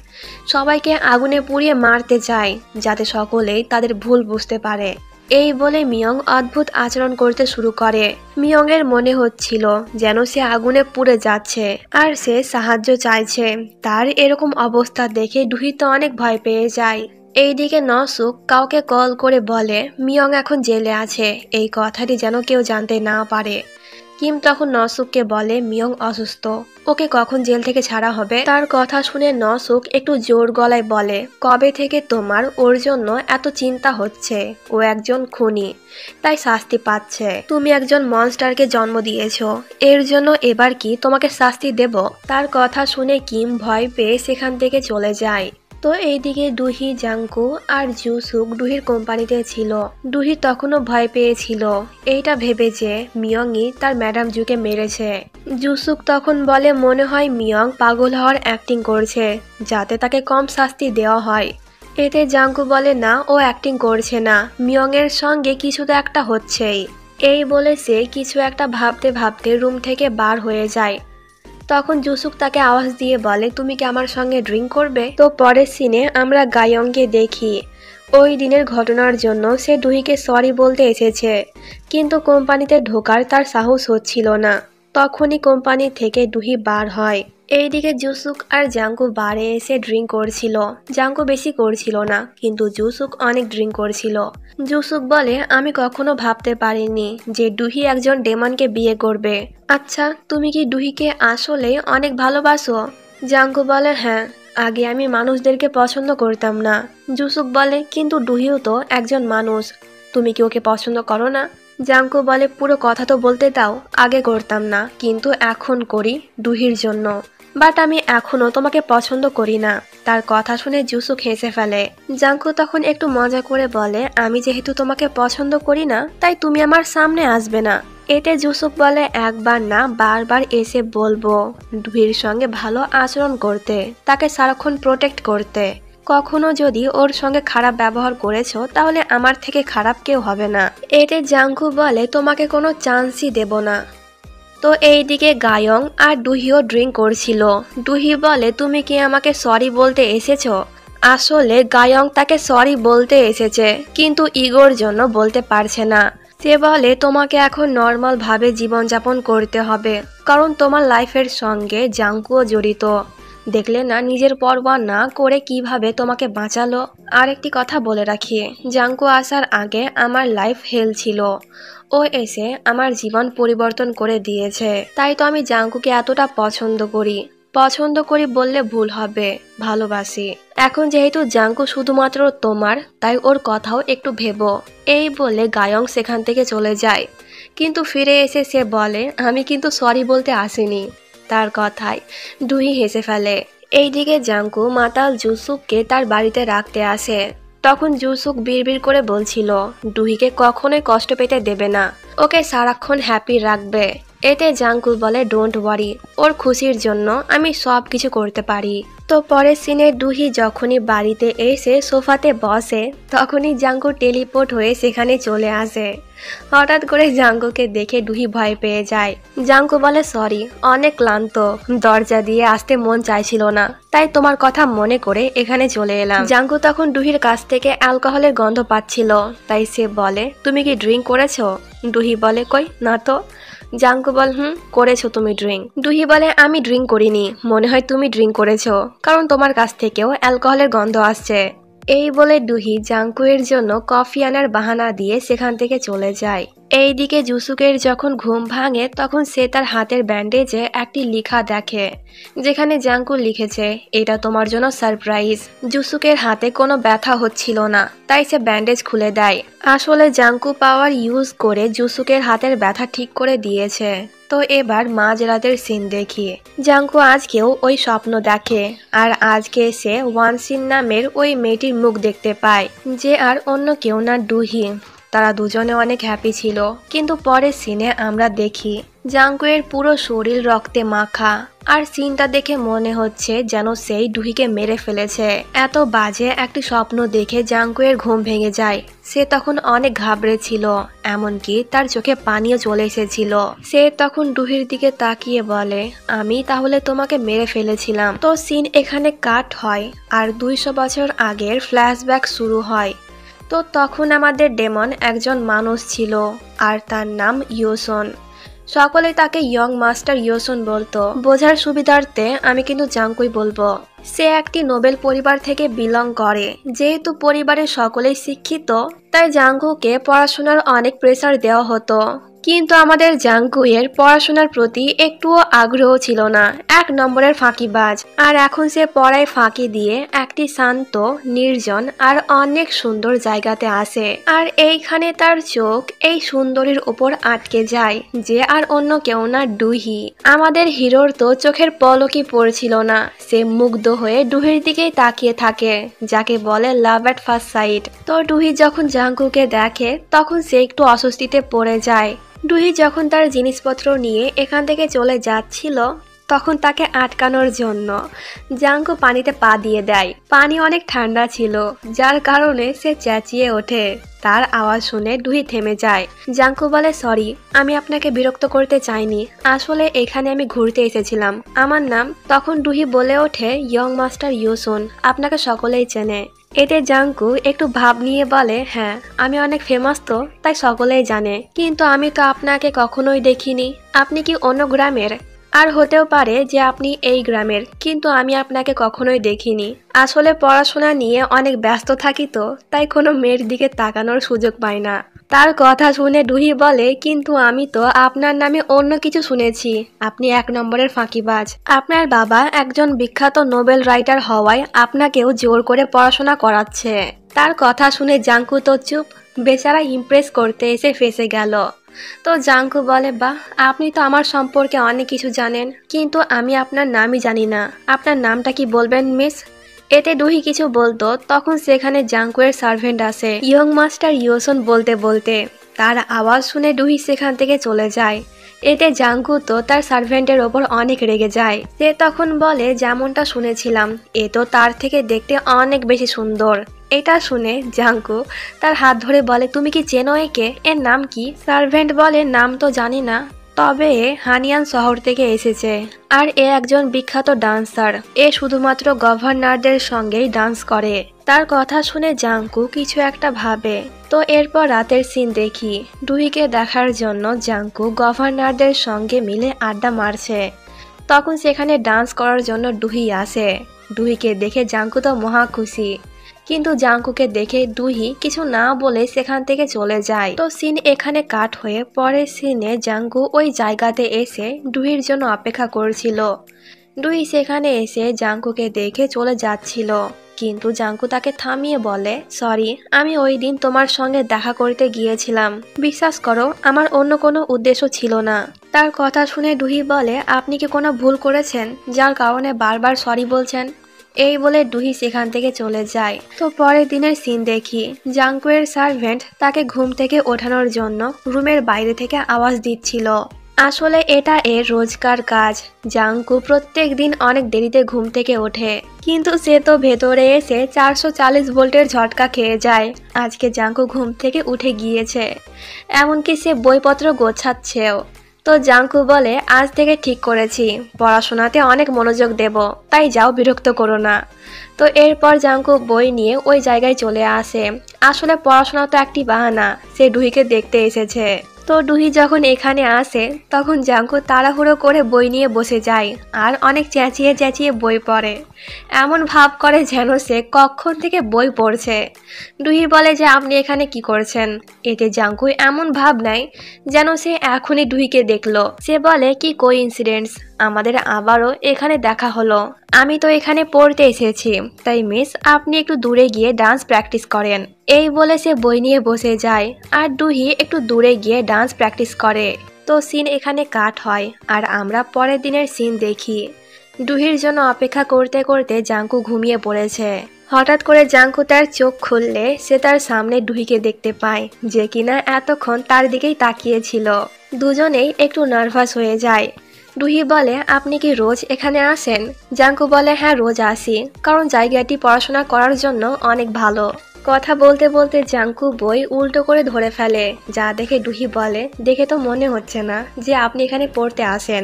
সবাইকে আগুনে পুড়িয়ে মারতে চাই যাতে সকলেই তাদের ভুল বুঝতে পারে। এই বলে মিয়ং অদ্ভুত আচরণ করতে শুরু করে। মিয়ং এর মনে হচ্ছিল যেন সে আগুনে পুড়ে যাচ্ছে আর সে সাহায্য চাইছে। তার এরকম অবস্থা দেখে ডুহি তো অনেক ভয় পেয়ে যায়। এইদিকে নসুক কাউকে কল করে বলে মিয়ং এখন জেলে আছে, এই কথাটি যেন কেউ জানতে না পারে। কিম তখন নসুককে বলে মিয়ং অসুস্থ, ওকে কখন জেল থেকে ছাড়া হবে? তার কথা শুনে নসুক একটু জোর গলায় বলে কবে থেকে তোমার ওর জন্য এত চিন্তা হচ্ছে? ও একজন খুনি, তাই শাস্তি পাচ্ছে। তুমি একজন মনস্টারকে জন্ম দিয়েছো, এর জন্য এবার কি তোমাকে শাস্তি দেব? তার কথা শুনে কিম ভয় পেয়ে সেখান থেকে চলে যায়। তো এইদিকে ডুহি, জাঙ্গু আর জুসুক ডুহির কোম্পানিতে ছিল। ডুহি তখনও ভয় পেয়েছিল এইটা ভেবে যে মিয়ংই তার ম্যাডাম জুকে মেরেছে। জুসুক তখন বলে মনে হয় মিয়ং পাগল হওয়ার অ্যাক্টিং করছে যাতে তাকে কম শাস্তি দেওয়া হয়। এতে জাঙ্গু বলে না, ও অ্যাক্টিং করছে না, মিয়ং এর সঙ্গে কিছু তো একটা হচ্ছেই। এই বলে সে কিছু একটা ভাবতে ভাবতে রুম থেকে বার হয়ে যায়। তখন জুসুক তাকে আওয়াজ দিয়ে বলে তুমি কি আমার সঙ্গে ড্রিঙ্ক করবে? তো পরের সিনে আমরা গায়ংকে দেখি। ওই দিনের ঘটনার জন্য সে ডুহিকে সরি বলতে এসেছে, কিন্তু কোম্পানিতে ঢোকার তার সাহস হচ্ছিল না। তখনই কোম্পানি থেকে ডুহি বার হয়। এইদিকে জুসুক আর জাঙ্গু বারে এসে ড্রিঙ্ক করছিল। জাঙ্গু বেশি করছিল না, কিন্তু জুসুক অনেক ড্রিঙ্ক করছিল। জুসুক বলে আমি কখনো ভাবতে পারিনি যে ডুহি একজন ডেমনকে বিয়ে করবে। আচ্ছা তুমি কি ডুহিকে আসলে অনেক ভালোবাসো? জাঙ্গু বলে হ্যাঁ, আগে আমি মানুষদেরকে পছন্দ করতাম না। জুসুক বলে, কিন্তু ডুহিও তো একজন মানুষ, তুমি কি ওকে পছন্দ করো না? জাঙ্কু বলে, পুরো কথা তো বলতে দাও। আগে করতাম না, কিন্তু এখন করি ডুহির জন্য। বাট আমি এখনো তোমাকে পছন্দ করি না। তার কথা শুনে জুসুক হেসে ফেলে। জাঙ্কু তখন একটু মজা করে বলে, আমি যেহেতু তোমাকে পছন্দ করি না, তাই তুমি আমার সামনে আসবে না। এতে জুসুক বলে, একবার না বারবার এসে বলবো ডুহির সঙ্গে ভালো আচরণ করতে, তাকে সারাক্ষণ প্রোটেক্ট করতে। কখনো যদি ওর সঙ্গে খারাপ ব্যবহার করেছো, তাহলে আমার থেকে খারাপ কেউ হবে না। এতে জাঙ্কু বলে, তোমাকে কোনো চান্সই দেব না। তো এইদিকে গায়ং আর ডুহিও ড্রিঙ্ক করছিল। ডুহি বলে, তুমি কি আমাকে সরি বলতে এসেছো? আসলে গায়ং তাকে সরি বলতে এসেছে, কিন্তু ইগোর জন্য বলতে পারছে না। সে বলে, তোমাকে এখন নর্মাল ভাবে জীবনযাপন করতে হবে, কারণ তোমার লাইফের সঙ্গে জাঙ্কুও জড়িত। দেখলে না নিজের পরোয়া না করে কিভাবে তোমাকে বাঁচালো। আর একটি কথা বলে রাখি, জাঙ্কু আসার আগে আমার লাইফ হেল ছিল। ও এসে আমার জীবন পরিবর্তন করে দিয়েছে। তাই তো আমি জাঙ্কুকে এতটা পছন্দ করি। পছন্দ করি বললে ভুল হবে, ভালোবাসি। এখন যেহেতু জাঙ্কু শুধুমাত্র তোমার, তাই ওর কথাও একটু ভেবো। এই বলে গায়ং সেখান থেকে চলে যায়। কিন্তু ফিরে এসে সে বলে, আমি কিন্তু সরি বলতে আসিনি। তার কথায় ডুহি হেসে ফেলে। এইদিকে জাঙ্কু মাতাল জুসুককে তার বাড়িতে রাখতে আসে। তখন জুসুক বিড়বিড় করে বলছিল, ডুহিকে কখনোই কষ্ট পেতে দেবে না, ওকে সারাক্ষণ হ্যাপি রাখবে। এতে জাঙ্কু বলে, ডোন্ট ওয়ারি, ওর খুশির জন্য আমি সব কিছু করতে পারি। তো পরের সিনে ডুহি যখনই বাড়িতে এসে সোফাতে বসে, তখনই জাঙ্কু টেলিপোর্ট হয়ে সেখানে চলে আসে। হঠাৎ করে জাঙ্কুকে দেখে ডুহি ভয় পেয়ে যায়। জাঙ্কু বলে, সরি, অনেক ক্লান্ত, দরজা দিয়ে আসতে মন চাইছিল না, তাই তোমার কথা মনে করে এখানে চলে এলাম। জাঙ্কু তখন ডুহির কাছ থেকে অ্যালকোহলের গন্ধ পাচ্ছিল, তাই সে বলে, তুমি কি ড্রিঙ্ক করেছো? ডুহি বলে, কই না তো। জাঙ্কু বল, করেছো তুমি ড্রিঙ্ক। ডুহি বলে, আমি ড্রিঙ্ক করিনি, মনে হয় তুমি ড্রিঙ্ক করেছো, কারণ তোমার কাছ থেকেও অ্যালকোহলের গন্ধ আসছে। এই বলে ডুহি জাঙ্কুয়ের জন্য কফি আনার বাহানা দিয়ে সেখান থেকে চলে যায়। এইদিকে জুসুকের যখন ঘুম ভাঙে, তখন সে তার হাতের ব্যান্ডেজে একটি লেখা দেখে, যেখানে জাঙ্কু লিখেছে, এটা তোমার জন্য সারপ্রাইজ। জুসুকের হাতে কোনো ব্যথা হচ্ছিল না, তাই সে ব্যান্ডেজ খুলে দেয়। আসলে জাঙ্কু পাওয়ার ইউজ করে জুসুকের হাতের ব্যথা ঠিক করে দিয়েছে। তো এবার মাঝরাতের সিন দেখি। জাঙ্কু আজকেও ওই স্বপ্ন দেখে, আর আজকে সে ওয়ানসিন নামের ওই মেয়েটির মুখ দেখতে পায়, যে আর অন্য কেউ না, ডুহি। তারা দুজনে অনেক হ্যাপি ছিল, কিন্তু পরের সিনে আমরা দেখি জাঙ্কুয়ের পুরো শরীর রক্তে মাখা, আর সিনটা দেখে মনে হচ্ছে যেন সেই ডুহিকে মেরে ফেলেছে। এত বাজে একটি স্বপ্ন দেখে জাঙ্কুয়ের ঘুম ভেঙে যায়। সে তখন অনেক ঘাবড়েছিল, এমনকি তার চোখে পানিও চলে এসেছিল। সে তখন ডুহির দিকে তাকিয়ে বলে, আমি তাহলে তোমাকে মেরে ফেলেছিলাম। তো সিন এখানে কাট হয়, আর 200 বছর আগের ফ্ল্যাশব্যাক শুরু হয়। তো তখন আমাদের ডেমন একজন মানুষ ছিল, আর তার নাম ইয়োসন। সকলে তাকে ইয়ং মাস্টার ইয়োসন বলতো। বোঝার সুবিধার্থে আমি কিন্তু জাঙ্কুই বলবো। সে একটি নোবেল পরিবার থেকে বিলং করে। যেহেতু পরিবারের সকলেই শিক্ষিত, তাই জাঙ্কুকে পড়াশোনার অনেক প্রেসার দেওয়া হতো। কিন্তু আমাদের জাঙ্কুয়ের পড়াশোনার প্রতি একটুও আগ্রহ ছিল না, 1 নম্বরের ফাঁকিবাজ। আর এখন সে পড়ায় ফাঁকি দিয়ে একটি শান্ত, নির্জন আর অনেক সুন্দর জায়গাতে আসে। আর এইখানে তার চোখ এই সুন্দরীর উপর আটকে যায়, যে আর অন্য কেউ না, ডুহি। আমাদের হিরোর তো চোখের পলকই পড়ছিল না। সে মুগ্ধ হয়ে ডুহির দিকেই তাকিয়ে থাকে, যাকে বলে লাভ এট ফার্স্ট সাইট। তো ডুহি যখন জাঙ্কুকে দেখে, তখন সে একটু অস্বস্তিতে পড়ে যায়। ডুহি যখন তার জিনিসপত্র নিয়ে এখান থেকে চলে যাচ্ছিল, তখন তাকে আটকানোর জন্য জাঙ্কু পানিতে পা দিয়ে দেয়। পানি অনেক ঠান্ডা ছিল, যার কারণে সে চেঁচিয়ে ওঠে। তার আওয়াজ শুনে ডুহি থেমে যায়। জাঙ্কু বলে, সরি, আমি আপনাকে বিরক্ত করতে চাইনি, আসলে এখানে আমি ঘুরতে এসেছিলাম, আমার নাম। তখন ডুহি বলে ওঠে, ইয়ং মাস্টার ইয়োসন, আপনাকে সকলেই চেনে। এতে জাঙ্কু একটু ভাব নিয়ে বলে, হ্যাঁ, আমি অনেক ফেমাস, তো তাই সকলেই জানে, কিন্তু আমি তো আপনাকে কখনোই দেখিনি। আপনি কি অন্য গ্রামের? আর হতেও পারে যে আপনি এই গ্রামের, কিন্তু আমি আপনাকে কখনোই দেখিনি। আসলে পড়াশোনা নিয়ে অনেক ব্যস্ত থাকি, তো তাই কোনো মেয়ের দিকে তাকানোর সুযোগ পাই না। তার কথা শুনে ডুহি বলে, কিন্তু আমি তো আপনার নামে অন্য কিছু শুনেছি, আপনি 1 নম্বরের ফাঁকিবাজ। আপনার বাবা একজন বিখ্যাত নোবেল রাইটার হওয়ায় আপনাকেও জোর করে পড়াশোনা করাচ্ছে। তার কথা শুনে জাঙ্কু তো চুপ, বেচারা ইমপ্রেস করতে এসে ফেঁসে গেল। তো জাঙ্কু বলে, বাহ, আপনি তো আমার সম্পর্কে অনেক কিছু জানেন, কিন্তু আমি আপনার নামই জানি না। আপনার নামটা কি বলবেন মিস? এতে ডুহি কিছু বলতো, তখন সেখানে জাঙ্কুয়ের সার্ভেন্ট আসে ইয়ং মাস্টার ইয়োসন বলতে বলতে। তার আওয়াজ শুনে ডুহি সেখান থেকে চলে যায়। এতে জাঙ্কু তো তার সার্ভেন্টের ওপর অনেক রেগে যায়। সে তখন বলে, যেমনটা শুনেছিলাম, এ তো তার থেকে দেখতে অনেক বেশি সুন্দর। এটা শুনে জাঙ্কু তার হাত ধরে বলে, তুমি কি চেনো একে? এর নাম কি? সার্ভেন্ট বলে, নাম তো জানি না, তবে হানিয়ান শহর থেকে এসেছে আর এ একজন বিখ্যাত ডান্সার। এ শুধুমাত্র গভর্নরদের সঙ্গেই ডান্স করে। তার কথা শুনে জাঙ্কু কিছু একটা ভাবে। তো এরপর রাতের সিন দেখি, ডুহিকে দেখার জন্য জাঙ্কু গভর্নরদের সঙ্গে মিলে আড্ডা মারছে। তখন সেখানে ডান্স করার জন্য ডুহি আসে। ডুহিকে দেখে জাঙ্কু তো মহা খুশি, কিন্তু জাঙ্কুকে দেখে ডুহি কিছু না বলে সেখান থেকে চলে যায়। তো সিন এখানে কাট হয়ে পরের সিনে জাঙ্কু ওই জায়গাতে এসে ডুহির জন্য অপেক্ষা করছিল। ডুহি সেখানে এসে জাঙ্কুকে দেখে চলে যাচ্ছিল, কিন্তু জাঙ্কু তাকে থামিয়ে বলে, সরি, আমি ওই দিন তোমার সঙ্গে দেখা করতে গিয়েছিলাম। বিশ্বাস করো, আমার অন্য কোনো উদ্দেশ্য ছিল না। তার কথা শুনে ডুহি বলে, আপনি কি কোনো ভুল করেছেন যার কারণে বারবার সরি বলছেন? এই বলে ডুহি সেখান থেকে চলে যায়। তো পরের দিনের সিন দেখি, জাঙ্কুয়ের সার্ভেন্ট তাকে ঘুম থেকে ওঠানোর জন্য রুমের বাইরে থেকে আওয়াজ দিচ্ছিল। আসলে এটা এর রোজকার কাজ। জাঙ্কু প্রত্যেক দিন অনেক দেরিতে ঘুম থেকে ওঠে, কিন্তু সে তো ভেতরে এসে 440 ভোল্টের ঝটকা খেয়ে যায়। আজকে জাঙ্কু ঘুম থেকে উঠে গিয়েছে, এমনকি সে বইপত্র গোছাচ্ছেও। তো জাঙ্কু বলে, আজ থেকে ঠিক করেছি পড়াশোনাতে অনেক মনোযোগ দেব, তাই যাও, বিরক্ত করো না। তো এরপর জাঙ্কু বই নিয়ে ওই জায়গায় চলে আসে। আসলে পড়াশোনা তো একটি বাহানা, সে ডুহিকে দেখতে এসেছে। তো ডুহি যখন এখানে আসে তখন জাঙ্কু তাড়াহুড়ো করে বই নিয়ে বসে যায় আর অনেক চেঁচিয়ে চেঁচিয়ে বই পড়ে। এমন ভাব করে যেন সে কখন থেকে বই পড়ছে। ডুহি বলে যে, আপনি এখানে কি করছেন? এতে জাঙ্কু এমন ভাব নেয় যেন সে এখনই ডুহিকে দেখলো। সে বলে, কি কোইন্সিডেন্স, আমাদের আবারও এখানে দেখা হলো। আমি তো এখানে পড়তে এসেছি, তাই মিস আপনি একটু দূরে গিয়ে ডান্স প্র্যাকটিস করেন। এই বলে সে বই নিয়ে বসে যায় আর ডুহি একটু দূরে গিয়ে ডান্স প্র্যাকটিস করে। তো সিন এখানে কাট হয় আর আমরা পরের দিনের সিন দেখি। ডুহির জন্য অপেক্ষা করতে করতে জাঙ্কু ঘুমিয়ে পড়েছে। হঠাৎ করে জাঙ্কু তার চোখ খুললে সে তার সামনে ডুহিকে দেখতে পায়, যে কিনা এতক্ষণ তার দিকেই তাকিয়েছিল। দুজনেই একটু নার্ভাস হয়ে যায়। ডুহি বলে, আপনি কি রোজ এখানে আসেন? জাঙ্কু বলে, হ্যাঁ, রোজ আসি, কারণ জায়গাটি পড়াশোনা করার জন্য অনেক ভালো। কথা বলতে বলতে জাঙ্কু বই উল্টো করে ধরে ফেলে, যা দেখে ডুহি বলে, দেখে তো মনে হচ্ছে না যে আপনি এখানে পড়তে আসেন।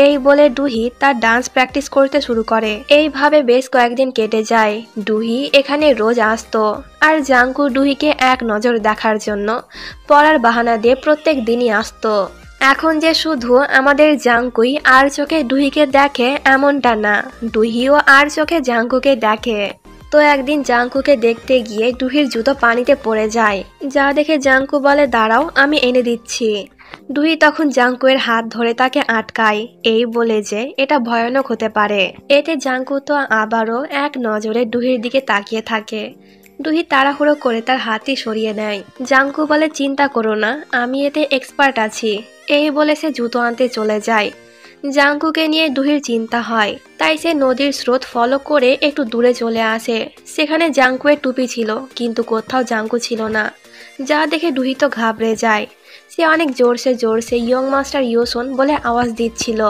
এই বলে ডুহি তার ডান্স প্র্যাকটিস করতে শুরু করে। এইভাবে বেশ কয়েকদিন কেটে যায়। ডুহি এখানে রোজ আসতো আর জাঙ্কু ডুহিকে এক নজর দেখার জন্য পড়ার বাহানা দিয়ে প্রত্যেক দিনই আসতো। এখন যে শুধু আমাদের জাঙ্কুই আর চোখে ডুহিকে দেখে এমনটা না, ডুহিও আর চোখে জাঙ্কুকে দেখে। তো একদিন জাঙ্কুকে দেখতে গিয়ে ডুহির জুতো পানিতে পড়ে যায়, যা দেখে জাঙ্কু বলে, দাঁড়াও, আমি এনে দিচ্ছি। ডুহি তখন জাঙ্কুয়ের হাত ধরে তাকে আটকায়, এই বলে যে এটা ভয়ানক হতে পারে। এতে জাঙ্কু তো আবারও এক নজরে ডুহির দিকে তাকিয়ে থাকে। ডুহি তাড়াহুড়ো করে তার হাতই সরিয়ে নেয়। জাঙ্কু বলে, চিন্তা করো না, আমি এতে এক্সপার্ট আছি। এই বলে সে জুতো আনতে চলে যায়। জাঙ্কুকে নিয়ে ডুহির চিন্তা হয়, তাই সে নদীর স্রোত ফলো করে একটু দূরে চলে আসে। সেখানে জাঙ্কুয়ের টুপি ছিল, কিন্তু কোথাও জাঙ্কু ছিল না, যা দেখে ডুহি তো ঘাবড়ে যায়। সে অনেক জোরসে জোরসে ইয়ং মাস্টার ইয়োসন বলে আওয়াজ দিচ্ছিল।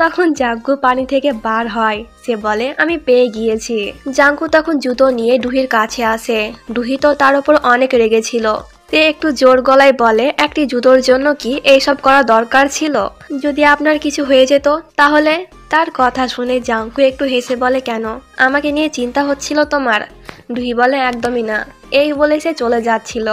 তখন জাঙ্কু পানি থেকে বার হয়। সে বলে, আমি পেয়ে গিয়েছি। জাঙ্কু তখন জুতো নিয়ে ডুহির কাছে আসে। ডুহি তো তার উপর অনেক রেগেছিল। সে একটু জোর গলায় বলে, একটি জুতোর জন্য কি এইসব করা দরকার ছিল? যদি আপনার কিছু হয়ে যেত তাহলে? তার কথা শুনে জাঙ্কু একটু হেসে বলে, কেন, আমাকে নিয়ে চিন্তা হচ্ছিল তোমার? ডুহি বলে, একদমই না। এই বলে সে চলে যাচ্ছিল।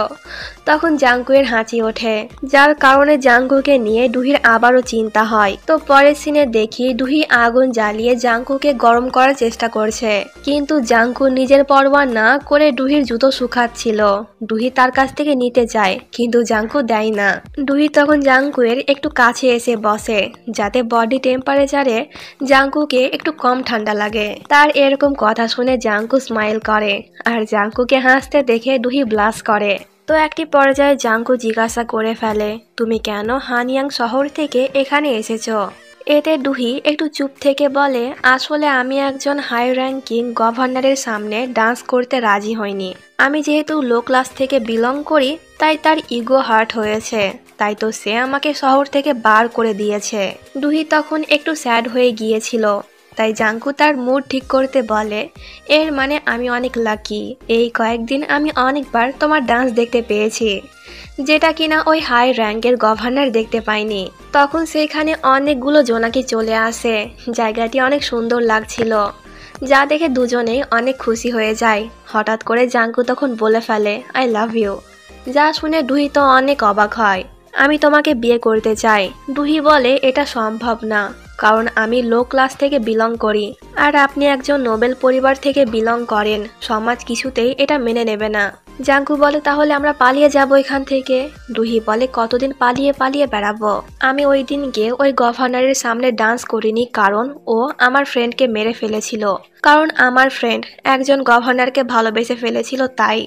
তখন জাঙ্কুয়ের হাঁচি ওঠে, যার কারণে জাঙ্কুকে নিয়ে ডুহির আবারও চিন্তা হয়। তো পরের সিনে দেখি ডুহি আগুন জ্বালিয়ে জাঙ্কুকে গরম করার চেষ্টা করছে, কিন্তু জাঙ্কু নিজের পরোয়া না করে ডুহির জুতো শুকাচ্ছিল। ডুহি তার কাছ থেকে নিতে চায়, কিন্তু জাঙ্কু দেয় না। ডুহি তখন জাঙ্কুয়ের একটু কাছে এসে বসে, যাতে বডি টেম্পারেচারে জাঙ্কুকে একটু কম ঠান্ডা লাগে। তার এরকম কথা শুনে জাঙ্কু স্মাইল করে, আর জাঙ্কুকে হাসতে দেখে ডুহি ব্লাশ করে। তো একটি পর্যায়ে জাঙ্কু জিজ্ঞাসা করে ফেলে, তুমি কেন হানিয়াং শহর থেকে এখানে এসেছো? এতে ডুহি একটু চুপ থেকে বলে, আসলে আমি একজন হাই র্যাঙ্কিং গভর্নরের সামনে ডান্স করতে রাজি হইনি। আমি যেহেতু লো ক্লাস থেকে বিলং করি, তাই তার ইগো হার্ট হয়েছে, তাই তো সে আমাকে শহর থেকে বার করে দিয়েছে। ডুহি তখন একটু স্যাড হয়ে গিয়েছিল, তাই জাঙ্কু তার মুড ঠিক করতে বলে, এর মানে আমি অনেক লাকি, এই কয়েকদিন আমি অনেকবার তোমার ডান্স দেখতে পেয়েছি, যেটা কিনা ওই হাই র্যাঙ্কের গভর্নর দেখতে পায়নি। তখন সেখানে অনেকগুলো জোনাকি চলে আসে, জায়গাটি অনেক সুন্দর লাগছিল, যা দেখে দুজনেই অনেক খুশি হয়ে যায়। হঠাৎ করে জাঙ্কু তখন বলে ফেলে, আই লাভ ইউ। যা শুনে ডুহি তো অনেক অবাক হয়। আমি তোমাকে বিয়ে করতে চাই। ডুহি বলে, এটা সম্ভব না, কারণ আমি লো ক্লাস থেকে বিলং করি, আর আপনি একজন নোবেল পরিবার থেকে বিলং করেন, সমাজ কিছুতেই এটা মেনে নেবে না। জাঙ্কু বলে, তাহলে আমরা পালিয়ে যাব এখান থেকে। ডুহি বলে, কতদিন পালিয়ে পালিয়ে বেড়াবো? আমি ওই দিন গিয়ে ওই গভর্নরের সামনে ডান্স করিনি, কারণ ও আমার ফ্রেন্ডকে মেরে ফেলেছিল, কারণ আমার ফ্রেন্ড একজন গভর্নরকে ভালোবেসে ফেলেছিল। তাই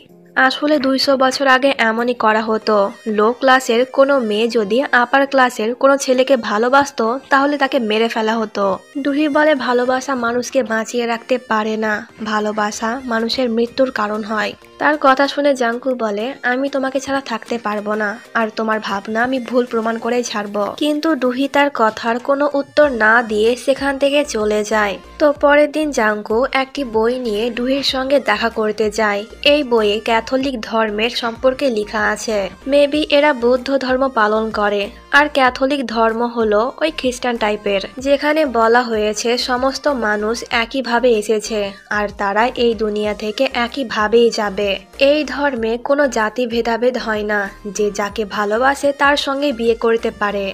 আসলে 200 বছর আগে এমনই করা হতো। লো ক্লাসের কোনো মেয়ে যদি আপার ক্লাসের কোনো ছেলেকে ভালোবাসতো, তাহলে তাকে মেরে ফেলা হতো। ডুহি বলে, ভালোবাসা মানুষকে বাঁচিয়ে রাখতে পারে না, ভালোবাসা মানুষের মৃত্যুর কারণ হয়। তার কথা শুনে জাঙ্কু বলে, আমি তোমাকে ছাড়া থাকতে পারবো না, আর তোমার ভাবনা আমি ভুল প্রমাণ করেই ছাড়বো। কিন্তু ডুহি তার কথার কোনো উত্তর না দিয়ে সেখান থেকে চলে যায়। তো পরের দিন জাঙ্কু একটি বই নিয়ে ডুহির সঙ্গে দেখা করতে যায়। এই বইয়ে ক্যাথলিক ধর্মের সম্পর্কে লেখা আছে। মেবি এরা বৌদ্ধ ধর্ম পালন করে, আর ক্যাথলিক ধর্ম হলো ওই খ্রিস্টান টাইপের, যেখানে বলা হয়েছে সমস্ত মানুষ একইভাবে এসেছে, আর তারা এই দুনিয়া থেকে একইভাবেই যাবে। এই ধর্মে কোনো জাতি ভেদাভেদ হয় না, যে যাকে ভালোবাসে তার সঙ্গে বিয়ে করতে পারে,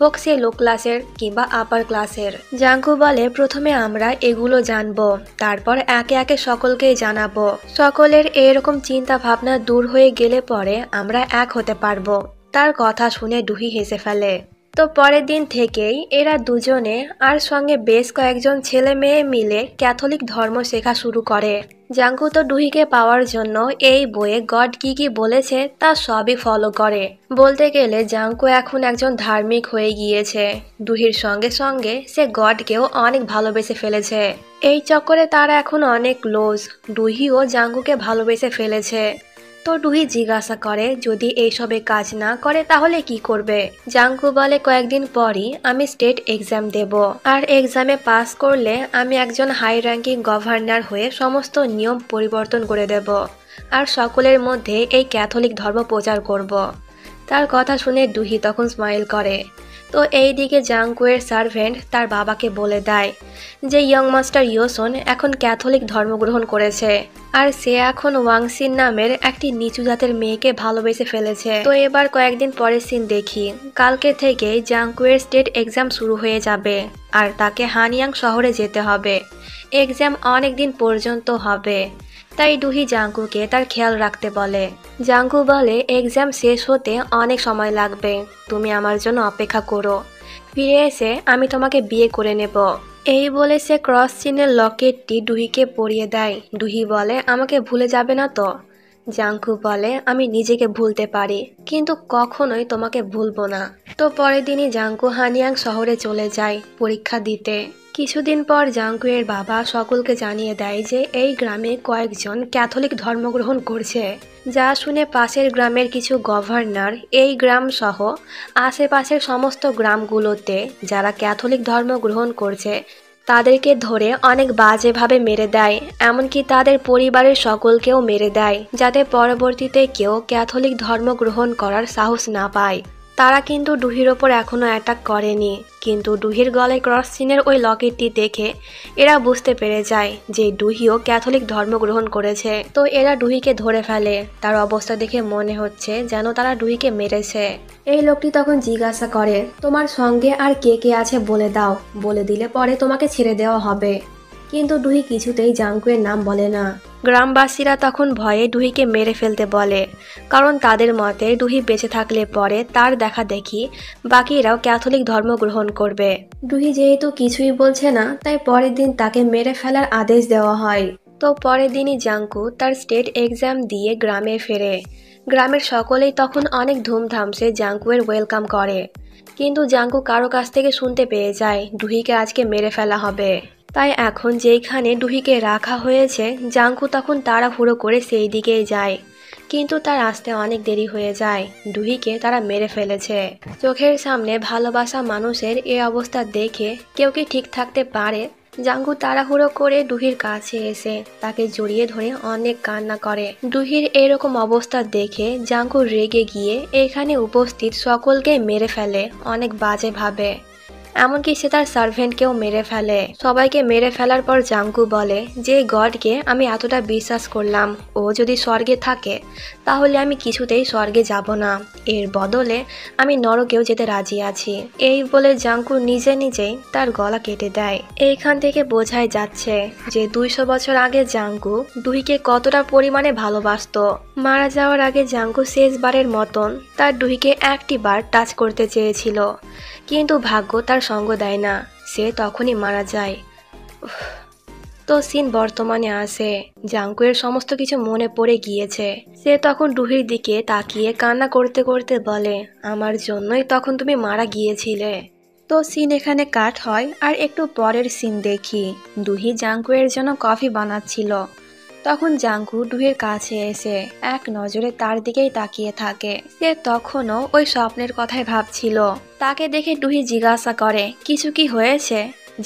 হোক সে লো ক্লাসের কিংবা আপার ক্লাসের। জাঙ্কু বলে, প্রথমে আমরা এগুলো জানবো, তারপর একে একে সকলকেই জানাবো। সকলের এরকম চিন্তা ভাবনা দূর হয়ে গেলে পরে আমরা এক হতে পারবো। তার কথা শুনে ডুহি হেসে ফেলে। তো পরের দিন থেকেই এরা দুজনে আর সঙ্গে বেশ কয়েকজন ছেলে মেয়ে মিলে ক্যাথলিক ধর্ম শেখা শুরু করে। জাঙ্কু তো ডুহিকে পাওয়ার জন্য এই বইয়ে গড কি কি বলেছে তা সবই ফলো করে। বলতে গেলে জাঙ্কু এখন একজন ধার্মিক হয়ে গিয়েছে। ডুহির সঙ্গে সঙ্গে সে গডকেও অনেক ভালোবেসে ফেলেছে। এই চক্করে তারা এখন অনেক ক্লোজ। ডুহিও জাঙ্কুকে ভালোবেসে ফেলেছে। তো ডুহি জিজ্ঞাসা করে, যদি এইসবে কাজ না করে তাহলে কি করবে? জাঙ্কু বলে, কয়েকদিন পরই আমি স্টেট এক্সাম দেব, আর এক্সামে পাস করলে আমি একজন হাই র্যাঙ্কিং গভর্নর হয়ে সমস্ত নিয়ম পরিবর্তন করে দেব, আর সকলের মধ্যে এই ক্যাথলিক ধর্ম প্রচার করব। তার কথা শুনে ডুহি তখন স্মাইল করে। তো এই দিকে জাঙ্কুয়ের সার্ভেন্ট তার বাবাকে বলে দেয় যে ইয়ং মাস্টার ইয়োসন এখন ক্যাথলিক ধর্ম গ্রহণ করেছে, আর সে এখন ওয়াংসিন নামের একটি নিচু জাতের মেয়েকে ভালোবেসে ফেলেছে। তো এবার কয়েকদিন পরের সিন দেখি। কালকে থেকে জাঙ্কুয়ের স্টেট এক্সাম শুরু হয়ে যাবে, আর তাকে হানিয়াং শহরে যেতে হবে। এক্সাম অনেক দিন পর্যন্ত হবে, তাই ডুহি জাঙ্কুকে তার খেয়াল রাখতে বলে। জাঙ্কু বলে, এক্সাম শেষ হতে অনেক সময় লাগবে, তুমি আমার জন্য অপেক্ষা করো, ফিরে এসে আমি তোমাকে বিয়ে করে নেব। এই বলে সে ক্রস চিহ্নের লকেটটি ডুহিকে পরিয়ে দেয়। ডুহি বলে, আমাকে ভুলে যাবে না তো? জাঙ্কু বলে, আমি নিজেকে ভুলতে পারি, কিন্তু কখনোই তোমাকে ভুলবো না। তো পরের দিনই জাঙ্কু হানিয়াং শহরে চলে যায় পরীক্ষা দিতে। কিছুদিন পর জাঙ্কুয়ের বাবা সকলকে জানিয়ে দেয় যে এই গ্রামে কয়েকজন ক্যাথলিক ধর্মগ্রহণ করছে, যা শুনে পাশের গ্রামের কিছু গভর্নর এই গ্রাম সহ আশেপাশের সমস্ত গ্রামগুলোতে যারা ক্যাথলিক ধর্ম গ্রহণ করছে তাদেরকে ধরে অনেক বাজেভাবে মেরে দেয়, এমনকি তাদের পরিবারের সকলকেও মেরে দেয়, যাতে পরবর্তীতে কেউ ক্যাথলিক ধর্ম গ্রহণ করার সাহস না পায়। তারা কিন্তু ডুহির ওপর এখনো অ্যাটাক করেনি, কিন্তু ডুহির গলায় ক্রস চিহ্নের ওই লকেটটি দেখে এরা বুঝতে পেরে যায় যে ডুহিও ক্যাথলিক ধর্ম গ্রহণ করেছে। তো এরা ডুহিকে ধরে ফেলে। তার অবস্থা দেখে মনে হচ্ছে যেন তারা ডুহিকে মেরেছে। এই লোকটি তখন জিজ্ঞাসা করে, তোমার সঙ্গে আর কে কে আছে বলে দাও, বলে দিলে পরে তোমাকে ছেড়ে দেওয়া হবে। কিন্তু ডুহি কিছুতেই জাঙ্কুয়ের নাম বলে না। গ্রামবাসীরা তখন ভয়ে ডুহিকে মেরে ফেলতে বলে, কারণ তাদের মতে ডুহি বেঁচে থাকলে পরে তার দেখা দেখি বাকিরাও ক্যাথলিক ধর্ম গ্রহণ করবে। ডুহি যেহেতু কিছুই বলছে না, তাই পরের দিন তাকে মেরে ফেলার আদেশ দেওয়া হয়। তো পরের দিনই জাঙ্কু তার স্টেট এক্সাম দিয়ে গ্রামে ফেরে। গ্রামের সকলেই তখন অনেক ধুমধামসে জাঙ্কুয়ের ওয়েলকাম করে। কিন্তু জাঙ্কু কারো কাছ থেকে শুনতে পেয়ে যায় ডুহিকে আজকে মেরে ফেলা হবে। তাই এখন যেইখানে ডুহিকে রাখা হয়েছে, জাঙ্কু তখন তাড়াহুড়ো করে সেই দিকেই যায়। কিন্তু তার আসতে অনেক দেরি হয়ে যায়। ডুহিকে তারা মেরে ফেলেছে। চোখের সামনে ভালোবাসা মানুষের এই অবস্থা দেখে কেউ কি ঠিক থাকতে পারে? জাঙ্কু তাড়াহুড়ো করে ডুহির কাছে এসে তাকে জড়িয়ে ধরে অনেক কান্না করে। ডুহির এরকম অবস্থা দেখে জাঙ্কু রেগে গিয়ে এখানে উপস্থিত সকলকে মেরে ফেলে অনেক বাজে ভাবে। এমনকি সে তার সার্ভেন্টকেও মেরে ফেলে। সবাইকে মেরে ফেলার পর জাঙ্কু বলে যে গডকে আমি এতটা বিশ্বাস করলাম, ও যদি স্বর্গে থাকে তাহলে আমি কিছুতেই স্বর্গে যাব না, এর বদলে আমি নরকেও যেতে রাজি আছি। এই বলে জাঙ্কু নিজে নিজেই তার গলা কেটে দেয়। এইখান থেকে বোঝাই যাচ্ছে যে 200 বছর আগে জাঙ্কু ডুহিকে কতটা পরিমাণে ভালোবাসতো। মারা যাওয়ার আগে জাঙ্কু শেষবারের মতন তার ডুহিকে একটি বার টাচ করতে চেয়েছিল, কিন্তু ভাগ্য তার সঙ্গ দেয় না, সে তখনই মারা যায়। তো সিন বর্তমানে আসে। জাঙ্কুয়ের সমস্ত কিছু মনে পড়ে গিয়েছে। সে তখন ডুহির দিকে তাকিয়ে কান্না করতে করতে বলে, আমার জন্যই তখন তুমি মারা গিয়েছিলে। তো সিন এখানে কাট হয়। আর একটু পরের সিন দেখি, ডুহি জাঙ্কুয়ের জন্য কফি বানাচ্ছিল। তখন জাঙ্কু ডুহির কাছে এসে এক নজরে তার দিকেই তাকিয়ে থাকে। সে তখনও ওই স্বপ্নের কথাই ভাবছিল। তাকে দেখে ডুহি জিজ্ঞাসা করে, কিছু কি হয়েছে?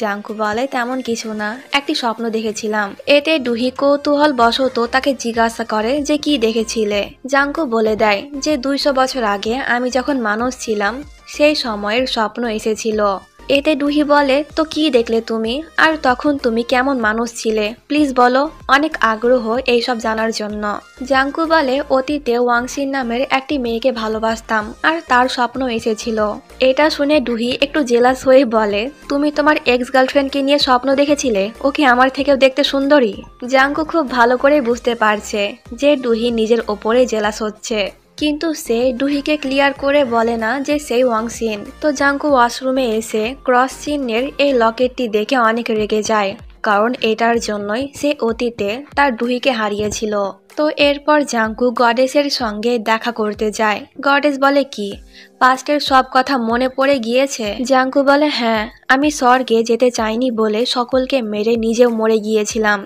জাঙ্কু বলে, তেমন কিছু না, একটি স্বপ্ন দেখেছিলাম। এতে ডুহি কৌতূহল বশত তাকে জিজ্ঞাসা করে যে কি দেখেছিলে। জাঙ্কু বলে দেয় যে 200 বছর আগে আমি যখন মানুষ ছিলাম সেই সময়ের স্বপ্ন এসেছিল। এতে ডুহি বলে, তো কি দেখলে তুমি, আর তখন তুমি কেমন মানুষ ছিলে, প্লিজ বলো, অনেক আগ্রহ এইসব জানার জন্য। জাঙ্কু বলে, অতীতে ওয়াংসিন নামের একটি মেয়েকে ভালোবাসতাম আর তার স্বপ্ন এসেছিল। এটা শুনে ডুহি একটু জেলাস হয়ে বলে, তুমি তোমার এক্স গার্লফ্রেন্ডকে নিয়ে স্বপ্ন দেখেছিলে, ওকে আমার থেকেও দেখতে সুন্দরী। জাঙ্কু খুব ভালো করে বুঝতে পারছে যে ডুহি নিজের ওপরে জেলাস হচ্ছে, কিন্তু সে ডুহিকে ক্লিয়ার করে বলে না যে সেই ওয়াংসিন। তো জাঙ্কু ওয়াশরুমে এসে ক্রস চিহ্নের এই লকেটটি দেখে অনেক রেগে যায়, কারণ এটার জন্যই সে অতীতে তার ডুহিকে হারিয়েছিল। তো এরপর জাঙ্কু গডেসের সঙ্গে দেখা করতে যায়। গডেস বলে, কি পাস্টের সব কথা মনে পড়ে গিয়েছে? জাঙ্কু বলে, হ্যাঁ, আমি স্বর্গে যেতে চাইনি বলে সকলকে মেরে নিজেও মরে গিয়েছিলাম,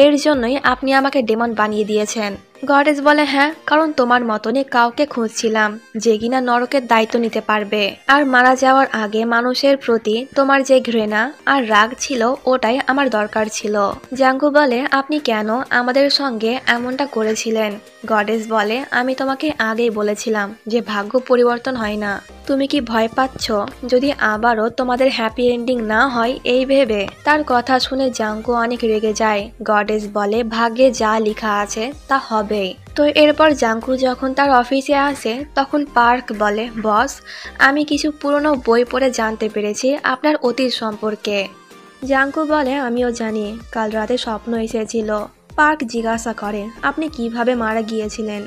এর জন্যই আপনি আমাকে ডেমন বানিয়ে দিয়েছেন। গডেস বলে, হ্যাঁ, কারণ তোমার মতনই কাউকে খুঁজছিলাম যে কিনা নরকের দায়িত্ব নিতে পারবে। আর মারা যাওয়ার আগে মানুষের প্রতি তোমার যে ঘৃণা আর রাগ ছিল ওটাই আমার দরকার ছিল। জাঙ্কু বলে, আপনি কেন আমাদের সঙ্গে এমনটা করেছিলেন? গডেস বলে, আমি তোমাকে আগেই বলেছিলাম যে ভাগ্য পরিবর্তন হয় না। তুমি কি ভয় পাচ্ছ যদি আবারও তোমাদের হ্যাপি এন্ডিং না হয় এই ভেবে? তার কথা শুনে জাঙ্কু অনেক রেগে যায়। গডেস বলে, ভাগ্যে যা লেখা আছে তা হবেই। তো এরপর জাঙ্কু যখন তার অফিসে আসে তখন পার্ক বলে, বস, আমি কিছু পুরনো বই পড়ে জানতে পেরেছি আপনার অতীত সম্পর্কে। জাঙ্কু বলে, আমিও জানি, কাল রাতে স্বপ্ন এসেছিল। পার্ক জিজ্ঞাসা করে, আপনি কিভাবে মারা গিয়েছিলেন,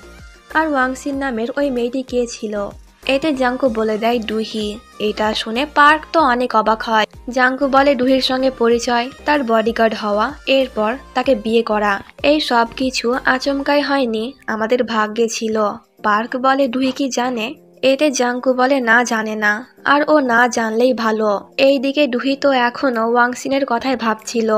আর ওয়াংসিন নামের ওই মেয়েটি কে ছিল? এতে জাঙ্কু বলে দেয়, ডুহি। এটা শুনে পার্ক তো অনেক অবাক হয়। জাঙ্কু বলে, ডুহির সঙ্গে পরিচয়, তার বডিগার্ড হওয়া, এরপর তাকে বিয়ে করা, এই সব কিছু আচমকাই হয়নি, আমাদের ভাগ্যে ছিল। পার্ক বলে, ডুহি কি জানে? এতে জাঙ্কু বলে, না, জানে না, আর ও না জানলেই ভালো। এইদিকে ডুহি তো এখনো ওয়াংসিনের কথাই ভাবছিল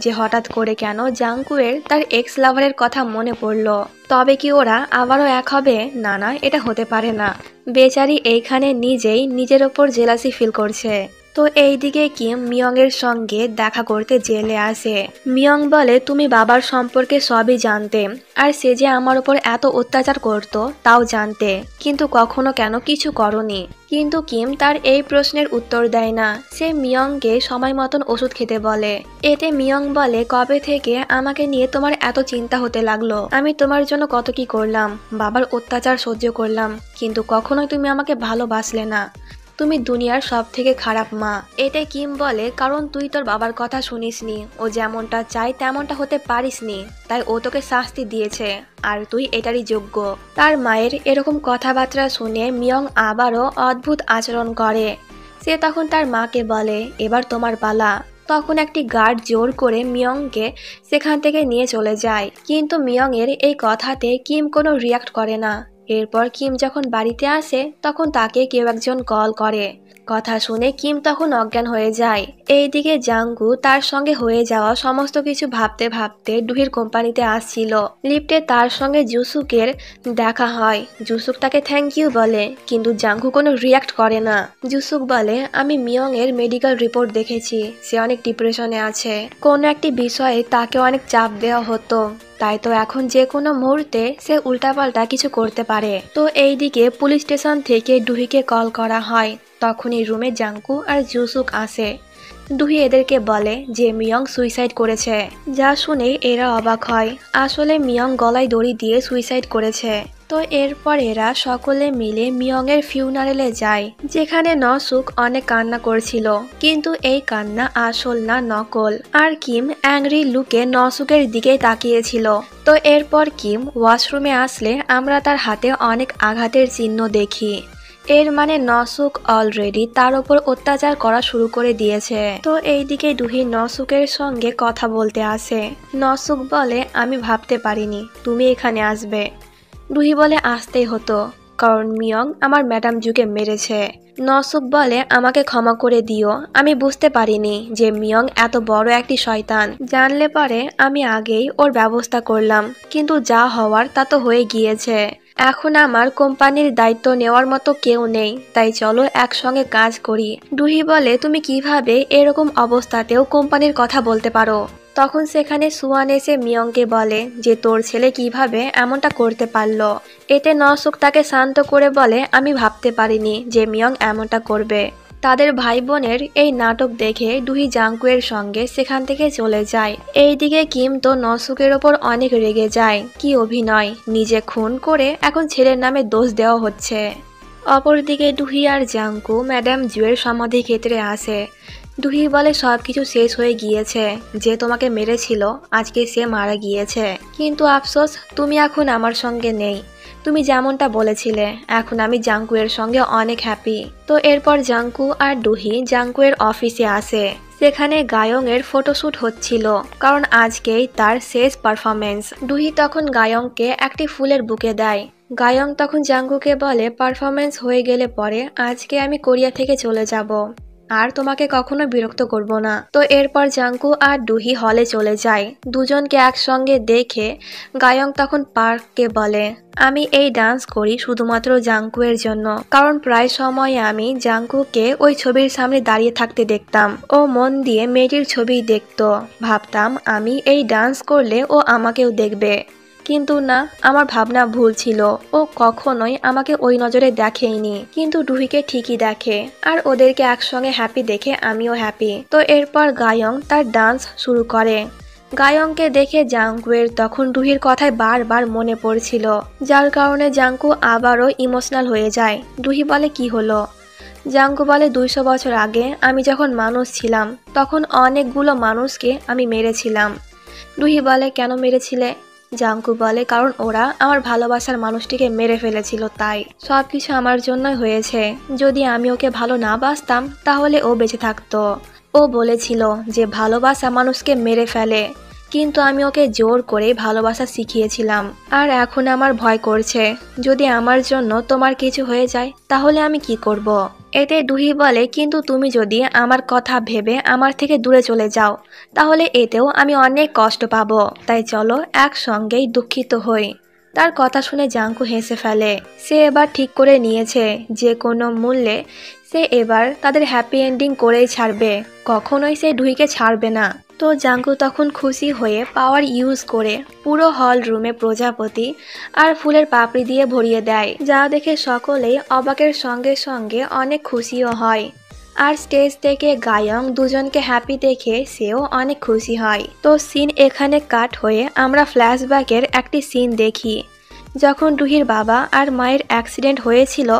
যে হঠাৎ করে কেন জাঙ্কুয়ের তার এক্স লাভারের কথা মনে পড়লো। তবে কি ওরা আবারও এক হবে? না, এটা হতে পারে না। বেচারি এইখানে নিজেই নিজের ওপর জেলাসি ফিল করছে। তো এইদিকে কিম মিয়ং এর সঙ্গে দেখা করতে জেলে আসে। মিয়ং বলে তুমি বাবার সম্পর্কে সবই জানতে, আর সে যে আমার উপর এত অত্যাচার করত তাও জানতে, কিন্তু কখনো কেন কিছু করনি। কিন্তু কিম তার এই প্রশ্নের উত্তর দেয় না। সে মিয়ংকে সময় মতন ওষুধ খেতে বলে। এতে মিয়ং বলে কবে থেকে আমাকে নিয়ে তোমার এত চিন্তা হতে লাগলো? আমি তোমার জন্য কত কি করলাম, বাবার অত্যাচার সহ্য করলাম, কিন্তু কখনোই তুমি আমাকে ভালোবাসলে না। তুমি দুনিয়ার সব থেকে খারাপ মা। এতে কিম বলে কারণ তুই তোর বাবার কথা শুনিসনি, ও যেমনটা চায় তেমনটা হতে পারিসনি, তাই ও তোকে শাস্তি দিয়েছে, আর তুই এটারই যোগ্য। তার মায়ের এরকম কথাবার্তা শুনে মিয়ং আবারও অদ্ভুত আচরণ করে। সে তখন তার মাকে বলে এবার তোমার পালা। তখন একটি গার্ড জোর করে মিয়ংকে সেখান থেকে নিয়ে চলে যায়, কিন্তু মিয়ং এর এই কথাতে কিম কোনো রিয়াক্ট করে না। এরপর কিম যখন বাড়িতে আসে তখন তাকে কেউ একজন কল করে। কথা শুনে কিম তখন অজ্ঞান হয়ে যায়। এইদিকে জাঙ্গু তার সঙ্গে হয়ে যাওয়া সমস্ত কিছু ভাবতে ভাবতে ডুহির কোম্পানিতে আসছিল। লিফটে তার সঙ্গে জুসুকের দেখা হয়। জুসুক তাকে থ্যাংক ইউ বলে, কিন্তু জাঙ্গু কোনো রিয়াক্ট করে না। জুসুক বলে আমি মিয়ং এর মেডিকেল রিপোর্ট দেখেছি, সে অনেক ডিপ্রেশনে আছে, কোনো একটি বিষয়ে তাকে অনেক চাপ দেওয়া হতো, তাই তো এখন যে কোনো মুহূর্তে সে উল্টাপাল্টা কিছু করতে পারে। তো এইদিকে পুলিশ স্টেশন থেকে ডুহিকে কল করা হয়। তখনই রুমে জাঙ্কু আর জুসুক আসে। ডুহি এদেরকে বলে যে মিয়ং সুইসাইড করেছে। যা শুনে এরা অবাক হয়। আসলে মিয়ং গলায় দড়ি দিয়ে সুইসাইড করেছে। তো এরপর এরা সকলে মিলে মিয়ং এর ফিউনারেলে যায়, যেখানে নসুক অনেক কান্না করছিল, কিন্তু এই কান্না আসল না নকল। আর কিম অ্যাংরি লুকে নসুকের দিকে তাকিয়েছিল। তো এরপর কিম ওয়াশরুমে আসলে আমরা তার হাতে অনেক আঘাতের চিহ্ন দেখি। এর মানে নসুক অলরেডি তার উপর অত্যাচার করা শুরু করে দিয়েছে। তো এইদিকে ডুহি নসুকের সঙ্গে কথা বলতে আসে। নসুক বলে আমি ভাবতে পারিনি তুমি এখানে আসবে। ডুহি বলে আসতেই হতো, কারণ মিয়ং আমার ম্যাডাম জুকে মেরেছে। নসুক বলে আমাকে ক্ষমা করে দিও, আমি বুঝতে পারিনি যে মিয়ং এত বড় একটি শয়তান। জানলে পারে আমি আগেই ওর ব্যবস্থা করলাম, কিন্তু যা হওয়ার তা তো হয়ে গিয়েছে। এখন আমার কোম্পানির দায়িত্ব নেওয়ার মতো কেউ নেই, তাই চলো একসঙ্গে কাজ করি। ডুহি বলে তুমি কিভাবে এরকম অবস্থাতেও কোম্পানির কথা বলতে পারো? তখন সেখানে সুয়ান এসে মিয়ংকে বলে যে তোর ছেলে কিভাবে এমনটা করতে পারলো। এতে নসুক তাকে শান্ত করে বলে আমি ভাবতে পারিনি যে মিয়ং এমনটা করবে। তাদের ভাই বোনের এই নাটক দেখে ডুহি জাঙ্কুয়ের সঙ্গে সেখান থেকে চলে যায়। এইদিকে কিম তো নসুকের ওপর অনেক রেগে যায়। কি অভিনয়, নিজে খুন করে এখন ছেলের নামে দোষ দেওয়া হচ্ছে। অপরদিকে ডুহি আর জাঙ্কু ম্যাডাম জুয়ের সমাধি ক্ষেত্রে আসে। ডুহি বলে সবকিছু শেষ হয়ে গিয়েছে, যে তোমাকে মেরেছিল আজকে সে মারা গিয়েছে, কিন্তু আফসোস তুমি এখন আমার সঙ্গে নেই। তুমি যেমনটা বলেছিলে, এখন আমি জাঙ্কুয়ের সঙ্গে অনেক হ্যাপি। তো এরপর জাঙ্কু আর ডুহি জাঙ্কুয়ের অফিসে আসে। সেখানে গায়ং এর ফটোশুট হচ্ছিল, কারণ আজকেই তার শেষ পারফরমেন্স। ডুহি তখন গায়ংকে একটি ফুলের বুকে দেয়। গায়ং তখন জাঙ্কুকে বলে পারফরমেন্স হয়ে গেলে পরে আজকে আমি কোরিয়া থেকে চলে যাব, আর তোমাকে কখনো বিরক্ত করব না। তো এরপর জাঙ্কু আর ডুহি হলে চলে যায়। দুজনকে একসঙ্গে দেখে গায়ং তখন পার্ককে বলে আমি এই ডান্স করি শুধুমাত্র জাঙ্কুয়ের জন্য, কারণ প্রায় সময় আমি জাঙ্কুকে ওই ছবির সামনে দাঁড়িয়ে থাকতে দেখতাম। ও মন দিয়ে মেয়েটির ছবি দেখতো, ভাবতাম আমি এই ডান্স করলে ও আমাকেও দেখবে, কিন্তু না, আমার ভাবনা ভুল ছিল। ও কখনোই আমাকে ওই নজরে দেখেইনি, কিন্তু ডুহিকে ঠিকই দেখে, আর ওদেরকে একসঙ্গে হ্যাপি দেখে আমিও হ্যাপি। তো এরপর গায়ং তার ডান্স শুরু করে। গায়ংকে দেখে জাঙ্কুয়ের তখন ডুহির কথায় বারবার মনে পড়ছিল, যার কারণে জাঙ্কু আবারও ইমোশনাল হয়ে যায়। ডুহি বলে কি হলো? জাঙ্কু বলে 200 বছর আগে আমি যখন মানুষ ছিলাম তখন অনেকগুলো মানুষকে আমি মেরেছিলাম। ডুহি বলে কেন মেরেছিলে? জাঙ্কু বলে কারণ ওরা আমার ভালোবাসার মানুষটিকে মেরে ফেলেছিল, তাই সবকিছু আমার জন্যই হয়েছে। যদি আমি ওকে ভালো না বাসতাম তাহলে ও বেঁচে থাকতো। ও বলেছিল যে ভালোবাসা মানুষকে মেরে ফেলে, কিন্তু আমি ওকে জোর করে ভালোবাসা শিখিয়েছিলাম। আর এখন আমার ভয় করছে, যদি আমার জন্য তোমার কিছু হয়ে যায় তাহলে আমি কি করব? এতে ডুহি বলে কিন্তু তুমি যদি আমার কথা ভেবে আমার থেকে দূরে চলে যাও তাহলে এতেও আমি অনেক কষ্ট পাবো, তাই চলো একসঙ্গেই দুঃখিত হই। তার কথা শুনে জাঙ্কু হেসে ফেলে। সে এবার ঠিক করে নিয়েছে যে কোনো মূল্যে সে এবার তাদের হ্যাপি এন্ডিং করেই ছাড়বে, কখনোই সে ডুহিকে ছাড়বে না। তো জাঙ্কু তখন খুশি হয়ে পাওয়ার ইউজ করে পুরো হল রুমে প্রজাপতি আর ফুলের পাপড়ি দিয়ে ভরিয়ে দেয়, যা দেখে সকলেই অবাকের সঙ্গে সঙ্গে অনেক খুশিও হয়। আর স্টেজ থেকে গায়ং দুজনকে হ্যাপি দেখে সেও অনেক খুশি হয়। তো সিন এখানে কাট হয়ে আমরা ফ্ল্যাশব্যাকের একটি সিন দেখি। যখন রুহির বাবা আর মায়ের অ্যাক্সিডেন্ট হয়েছিল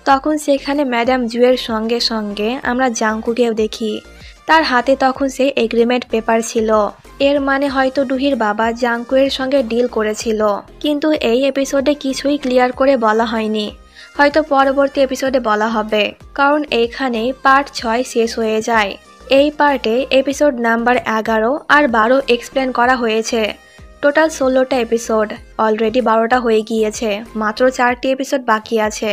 তখন সেখানে ম্যাডাম জুয়ের সঙ্গে সঙ্গে আমরা জাঙ্কুকেও দেখি। তার হাতে তখন সে এগ্রিমেন্ট পেপার ছিল। এর মানে হয়তো রুহির বাবা জাঙ্কুয়ের সঙ্গে ডিল করেছিল, কিন্তু এই এপিসোডে কিছুই ক্লিয়ার করে বলা হয়নি। হয়তো পরবর্তী এপিসোডে বলা হবে, কারণ এইখানেই পার্ট 6 শেষ হয়ে যায়। এই পার্টে এপিসোড নাম্বার 11 আর 12 এক্সপ্লেন করা হয়েছে। টোটাল 16টা এপিসোড, অলরেডি 12টা হয়ে গিয়েছে, মাত্র 4টি এপিসোড বাকি আছে।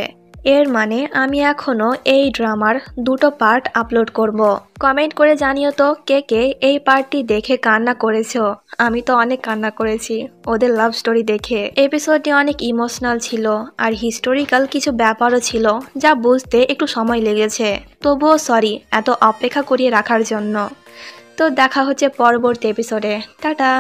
এর মানে আমি এখনো এই ড্রামার 2টো পার্ট আপলোড করব। কমেন্ট করে জানিও তো কে কে এই পার্টটি দেখে কান্না করেছো। আমি তো অনেক কান্না করেছি ওদের লাভ স্টোরি দেখে। এপিসোডটি অনেক ইমোশনাল ছিল আর হিস্টোরিক্যাল কিছু ব্যাপারও ছিল যা বুঝতে একটু সময় লেগেছে। তবুও সরি এত অপেক্ষা করিয়ে রাখার জন্য। তো দেখা হচ্ছে পরবর্তী এপিসোডে। টাটা।